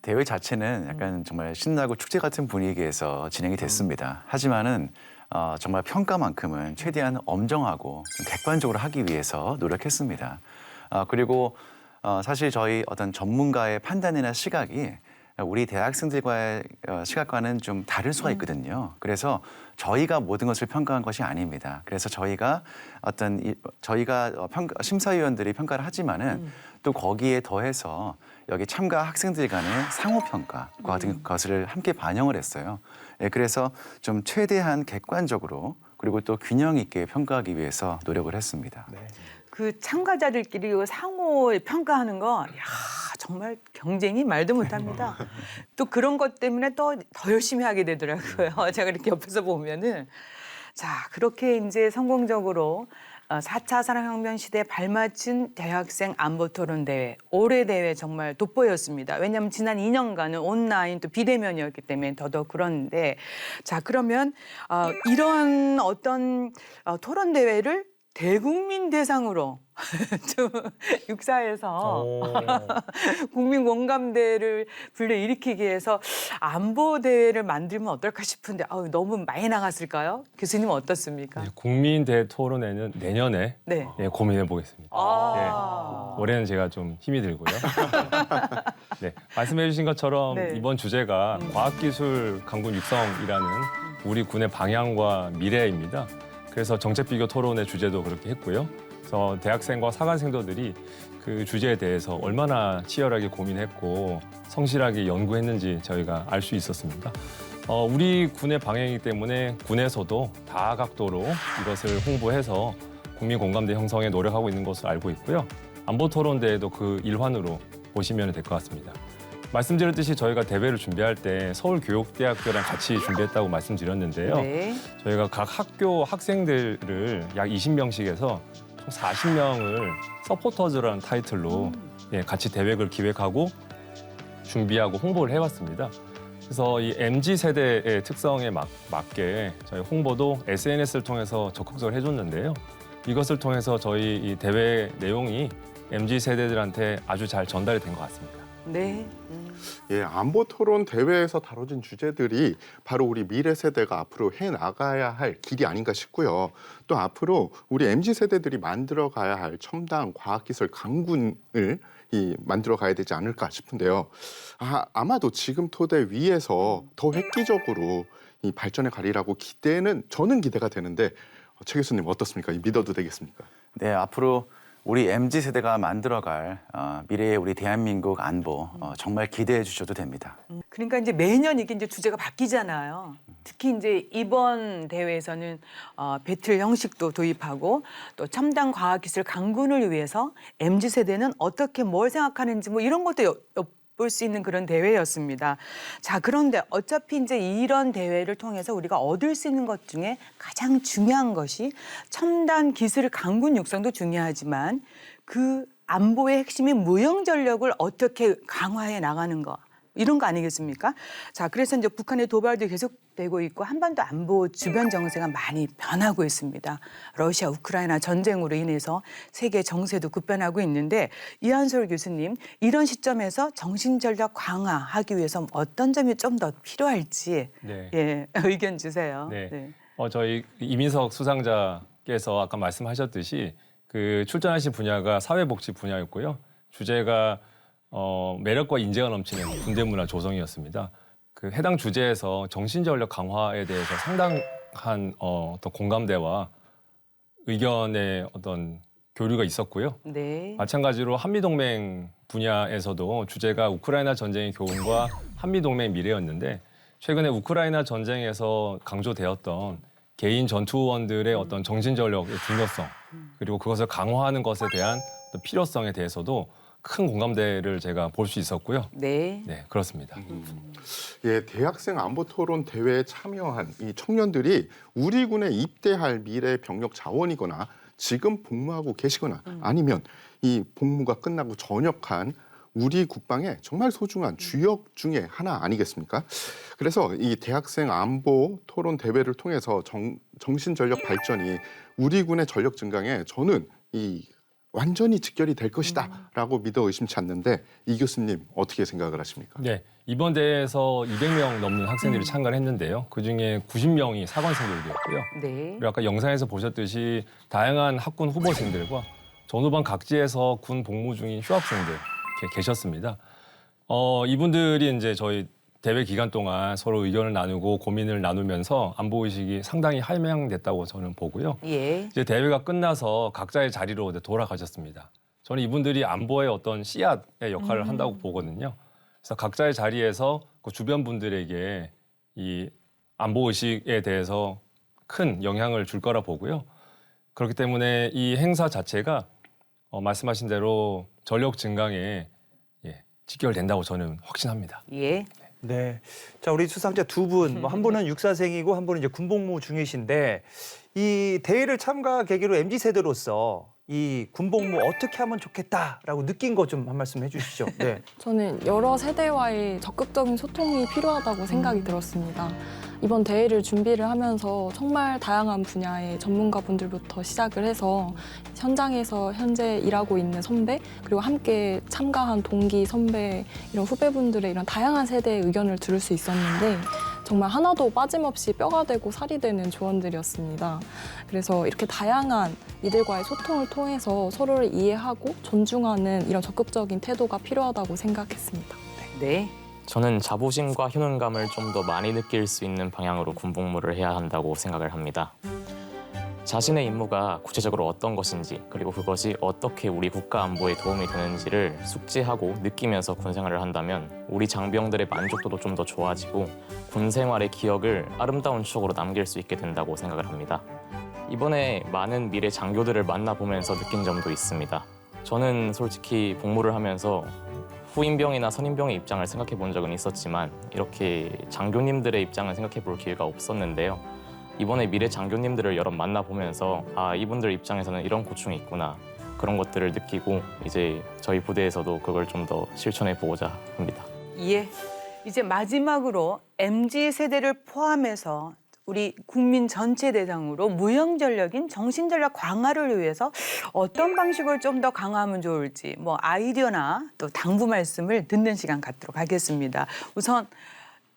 E: 대회 자체는 약간 정말 신나고 축제 같은 분위기에서 진행이 됐습니다. 하지만은 정말 평가만큼은 최대한 엄정하고 좀 객관적으로 하기 위해서 노력했습니다. 그리고 사실 저희 어떤 전문가의 판단이나 시각이 우리 대학생들과의 시각과는 좀 다를 수가 있거든요. 그래서 저희가 모든 것을 평가한 것이 아닙니다. 그래서 저희가 심사위원들이 평가를 하지만은 또 거기에 더해서 여기 참가 학생들 간의 상호 평가 같은 것을 함께 반영을 했어요. 그래서 좀 최대한 객관적으로 그리고 또 균형 있게 평가하기 위해서 노력을 했습니다.
C: 네.
A: 그 참가자들끼리 상호 평가하는 거, 정말 경쟁이 말도 못합니다. 또 그런 것 때문에 더 열심히 하게 되더라고요. 제가 이렇게 옆에서 보면은. 자, 그렇게 이제 성공적으로 4차 산업혁명 시대에 발맞춘 대학생 안보 토론 대회. 올해 대회 정말 돋보였습니다. 왜냐하면 지난 2년간은 온라인 또 비대면이었기 때문에 더더욱 그런데 자, 그러면 이런 어떤 토론 대회를 대국민 대상으로 좀 육사에서 국민 공감대를 불러일으키기 위해서 안보 대회를 만들면 어떨까 싶은데 너무 많이 나갔을까요? 교수님은 어떻습니까?
D: 네, 국민 대토론회는 내년에
A: 네.
D: 예, 고민해 보겠습니다.
A: 아.
D: 올해는 제가 좀 힘이 들고요. 네, 말씀해 주신 것처럼
A: 네.
D: 이번 주제가 과학기술 강군 육성이라는 우리 군의 방향과 미래입니다. 그래서 정책 비교 토론의 주제도 그렇게 했고요. 그래서 대학생과 사관생도들이 그 주제에 대해서 얼마나 치열하게 고민했고 성실하게 연구했는지 저희가 알 수 있었습니다. 우리 군의 방향이기 때문에 군에서도 다각도로 이것을 홍보해서 국민 공감대 형성에 노력하고 있는 것으로 알고 있고요. 안보 토론대회도 그 일환으로 보시면 될 것 같습니다. 말씀드렸듯이 저희가 대회를 준비할 때 서울교육대학교랑 같이 준비했다고 말씀드렸는데요.
A: 네.
D: 저희가 각 학교 학생들을 약 20명씩 해서 총 40명을 서포터즈라는 타이틀로 같이 대회를 기획하고 준비하고 홍보를 해왔습니다. 그래서 이 MZ세대의 특성에 맞게 저희 홍보도 SNS를 통해서 적극적으로 해줬는데요. 이것을 통해서 저희 이 대회 내용이 MZ세대들한테 아주 잘 전달이 된 것 같습니다.
A: 네.
B: 예, 안보 토론 대회에서 다뤄진 주제들이 바로 우리 미래 세대가 앞으로 해 나가야 할 길이 아닌가 싶고요. 또 앞으로 우리 MZ 세대들이 만들어 가야 할 첨단 과학기술 강군을 만들어 가야 되지 않을까 싶은데요. 아마도 지금 토대 위에서 더 획기적으로 이 발전해 가리라고 저는 기대가 되는데 최 교수님 어떻습니까? 믿어도 되겠습니까?
E: 네, 앞으로 우리 MZ세대가 만들어갈 미래의 우리 대한민국 안보 정말 기대해 주셔도 됩니다.
A: 그러니까 이제 매년 이게 이제 주제가 바뀌잖아요. 특히 이제 이번 대회에서는 배틀 형식도 도입하고 또 첨단 과학기술 강군을 위해서 MZ세대는 어떻게 뭘 생각하는지 뭐 이런 것도 엿볼 수 있는 그런 대회였습니다. 자, 그런데 어차피 이제 이런 대회를 통해서 우리가 얻을 수 있는 것 중에 가장 중요한 것이 첨단 기술 강군 육성도 중요하지만 그 안보의 핵심인 무형 전력을 어떻게 강화해 나가는 거. 이런 거 아니겠습니까? 자, 그래서 이제 북한의 도발도 계속되고 있고 한반도 안보 주변 정세가 많이 변하고 있습니다. 러시아, 우크라이나 전쟁으로 인해서 세계 정세도 급변하고 있는데 이한솔 교수님, 이런 시점에서 정신 전략 강화하기 위해서 어떤 점이 좀 더 필요할지 예, 의견 주세요.
D: 네. 저희 이민석 수상자께서 아까 말씀하셨듯이 그 출전하신 분야가 사회복지 분야였고요. 주제가 매력과 인재가 넘치는 군대 문화 조성이었습니다. 그 해당 주제에서 정신전력 강화에 대해서 상당한 어떤 공감대와 의견의 어떤 교류가 있었고요.
A: 네.
D: 마찬가지로 한미동맹 분야에서도 주제가 우크라이나 전쟁의 교훈과 한미동맹 미래였는데 최근에 우크라이나 전쟁에서 강조되었던 개인 전투원들의 어떤 정신전력의 중요성 그리고 그것을 강화하는 것에 대한 필요성에 대해서도 큰 공감대를 제가 볼 수 있었고요.
A: 네.
D: 네, 그렇습니다.
B: 예, 대학생 안보 토론 대회에 참여한 이 청년들이 우리 군에 입대할 미래 병력 자원이거나 지금 복무하고 계시거나 아니면 이 복무가 끝나고 전역한 우리 국방의 정말 소중한 주역 중에 하나 아니겠습니까? 그래서 이 대학생 안보 토론 대회를 통해서 정신전력 발전이 우리 군의 전력 증강에 저는 완전히 직결이 될 것이다라고 믿어 의심치 않는데 이 교수님 어떻게 생각을 하십니까?
D: 네, 이번 대회에서 200명 넘는 학생들이 참가를 했는데요. 그중에 90명이 사관생들이었고요.
A: 네.
D: 그리고 아까 영상에서 보셨듯이 다양한 학군 후보생들과 전후반 각지에서 군 복무 중인 휴학생들 이렇게 계셨습니다. 이분들이 이제 저희 대회 기간 동안 서로 의견을 나누고 고민을 나누면서 안보 의식이 상당히 함양됐다고 저는 보고요.
A: 예.
D: 이제 대회가 끝나서 각자의 자리로 돌아가셨습니다. 저는 이분들이 안보의 어떤 씨앗의 역할을 한다고 보거든요. 그래서 각자의 자리에서 그 주변 분들에게 이 안보 의식에 대해서 큰 영향을 줄 거라 보고요. 그렇기 때문에 이 행사 자체가 말씀하신 대로 전력 증강에 직결된다고 저는 확신합니다.
A: 예.
C: 네. 자, 우리 수상자 두 분, 한 분은 육사생이고 한 분은 이제 군복무 중이신데 이 대회를 참가 계기로 MZ세대로서 이 군복무 어떻게 하면 좋겠다라고 느낀 거 좀 한 말씀 해주시죠. 네.
F: 저는 여러 세대와의 적극적인 소통이 필요하다고 생각이 들었습니다. 이번 대회를 준비를 하면서 정말 다양한 분야의 전문가분들부터 시작을 해서 현장에서 현재 일하고 있는 선배, 그리고 함께 참가한 동기, 선배, 이런 후배분들의 이런 다양한 세대의 의견을 들을 수 있었는데 정말 하나도 빠짐없이 뼈가 되고 살이 되는 조언들이었습니다. 그래서 이렇게 다양한 이들과의 소통을 통해서 서로를 이해하고 존중하는 이런 적극적인 태도가 필요하다고 생각했습니다.
A: 네.
G: 저는 자부심과 효능감을 좀 더 많이 느낄 수 있는 방향으로 군복무를 해야 한다고 생각을 합니다. 자신의 임무가 구체적으로 어떤 것인지, 그리고 그것이 어떻게 우리 국가 안보에 도움이 되는지를 숙지하고 느끼면서 군 생활을 한다면 우리 장병들의 만족도도 좀 더 좋아지고 군 생활의 기억을 아름다운 추억으로 남길 수 있게 된다고 생각을 합니다. 이번에 많은 미래 장교들을 만나보면서 느낀 점도 있습니다. 저는 솔직히 복무를 하면서 후임병이나 선임병의 입장을 생각해 본 적은 있었지만 이렇게 장교님들의 입장을 생각해 볼 기회가 없었는데요. 이번에 미래 장교님들을 여러 만나보면서 아, 이분들 입장에서는 이런 고충이 있구나, 그런 것들을 느끼고 이제 저희 부대에서도 그걸 좀 더 실천해 보고자 합니다.
A: 예. 이제 마지막으로 MZ세대를 포함해서 우리 국민 전체 대상으로 무형전력인 정신전력 강화를 위해서 어떤 방식을 좀 더 강화하면 좋을지 뭐 아이디어나 또 당부 말씀을 듣는 시간 갖도록 하겠습니다. 우선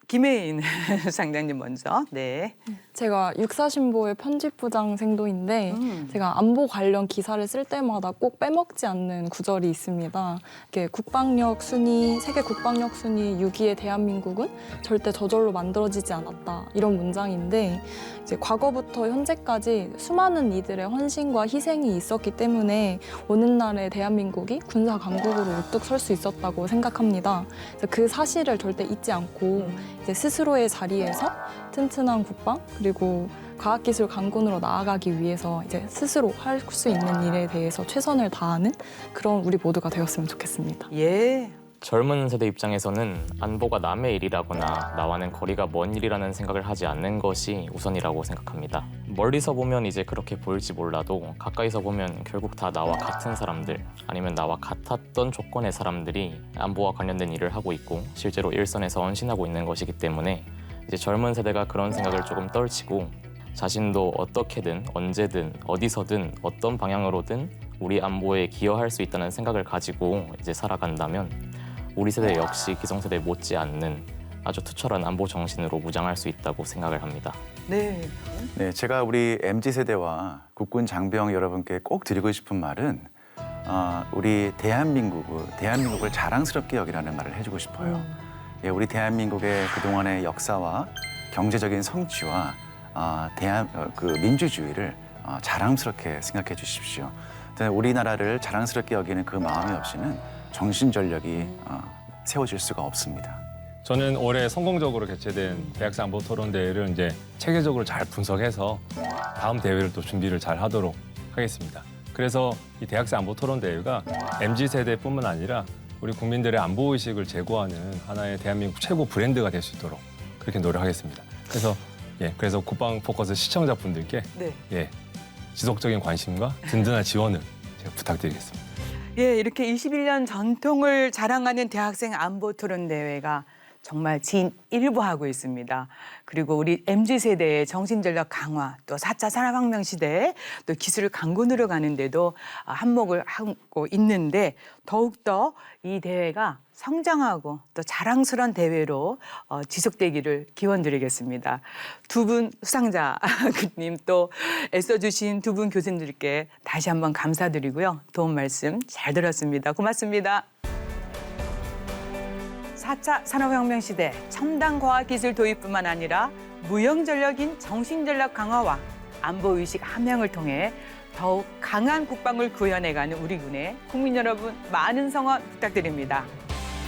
A: 김혜인 상장님 먼저. 네.
F: 제가 육사신보의 편집부장생도인데 제가 안보 관련 기사를 쓸 때마다 꼭 빼먹지 않는 구절이 있습니다. 이게 국방력 순위, 세계 국방력 순위 6위의 대한민국은 절대 저절로 만들어지지 않았다, 이런 문장인데 이제 과거부터 현재까지 수많은 이들의 헌신과 희생이 있었기 때문에 오늘날의 대한민국이 군사 강국으로 우뚝 설 수 있었다고 생각합니다. 그래서 그 사실을 절대 잊지 않고 이제 스스로의 자리에서 튼튼한 국방, 그리고 과학기술 강군으로 나아가기 위해서 이제 스스로 할 수 있는 일에 대해서 최선을 다하는 그런 우리 모두가 되었으면 좋겠습니다.
A: 예.
G: 젊은 세대 입장에서는 안보가 남의 일이라거나 나와는 거리가 먼 일이라는 생각을 하지 않는 것이 우선이라고 생각합니다. 멀리서 보면 이제 그렇게 보일지 몰라도 가까이서 보면 결국 다 나와 같은 사람들, 아니면 나와 같았던 조건의 사람들이 안보와 관련된 일을 하고 있고 실제로 일선에서 헌신하고 있는 것이기 때문에 이제 젊은 세대가 그런 생각을 조금 떨치고 자신도 어떻게든 언제든 어디서든 어떤 방향으로든 우리 안보에 기여할 수 있다는 생각을 가지고 이제 살아간다면 우리 세대 역시 기성세대 못지않는 아주 투철한 안보 정신으로 무장할 수 있다고 생각을 합니다.
A: 네.
E: 네, 제가 우리 MZ세대와 국군 장병 여러분께 꼭 드리고 싶은 말은 우리 대한민국을 자랑스럽게 여기라는 말을 해주고 싶어요. 예, 우리 대한민국의 그동안의 역사와 경제적인 성취와 민주주의를 자랑스럽게 생각해 주십시오. 우리나라를 자랑스럽게 여기는 그 마음이 없이는 정신전력이 세워질 수가 없습니다.
D: 저는 올해 성공적으로 개최된 대학생 안보 토론 대회를 이제 체계적으로 잘 분석해서 다음 대회를 또 준비를 잘 하도록 하겠습니다. 그래서 이 대학생 안보 토론 대회가 MZ세대뿐만 아니라 우리 국민들의 안보 의식을 제고하는 하나의 대한민국 최고 브랜드가 될 수 있도록 그렇게 노력하겠습니다. 그래서 국방 포커스 시청자분들께
A: 네.
D: 지속적인 관심과 든든한 지원을 제가 부탁드리겠습니다.
A: 예, 이렇게 21년 전통을 자랑하는 대학생 안보 토론 대회가 정말 진일보하고 있습니다. 그리고 우리 MZ세대의 정신전력 강화, 또 4차 산업혁명 시대에 또 기술 강군으로 가는데도 한몫을 하고 있는데 더욱더 이 대회가 성장하고 또 자랑스러운 대회로 지속되기를 기원드리겠습니다. 두 분 수상자님 또 애써주신 두 분 교수님들께 다시 한번 감사드리고요. 도움 말씀 잘 들었습니다. 고맙습니다. 4차 산업혁명 시대 첨단 과학기술 도입뿐만 아니라 무형전력인 정신전력 강화와 안보의식 함양을 통해 더욱 강한 국방을 구현해가는 우리 군의 국민 여러분 많은 성원 부탁드립니다.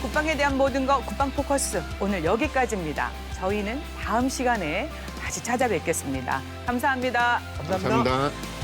A: 국방에 대한 모든 것 국방 포커스 오늘 여기까지입니다. 저희는 다음 시간에 다시 찾아뵙겠습니다. 감사합니다.
B: 감사합니다.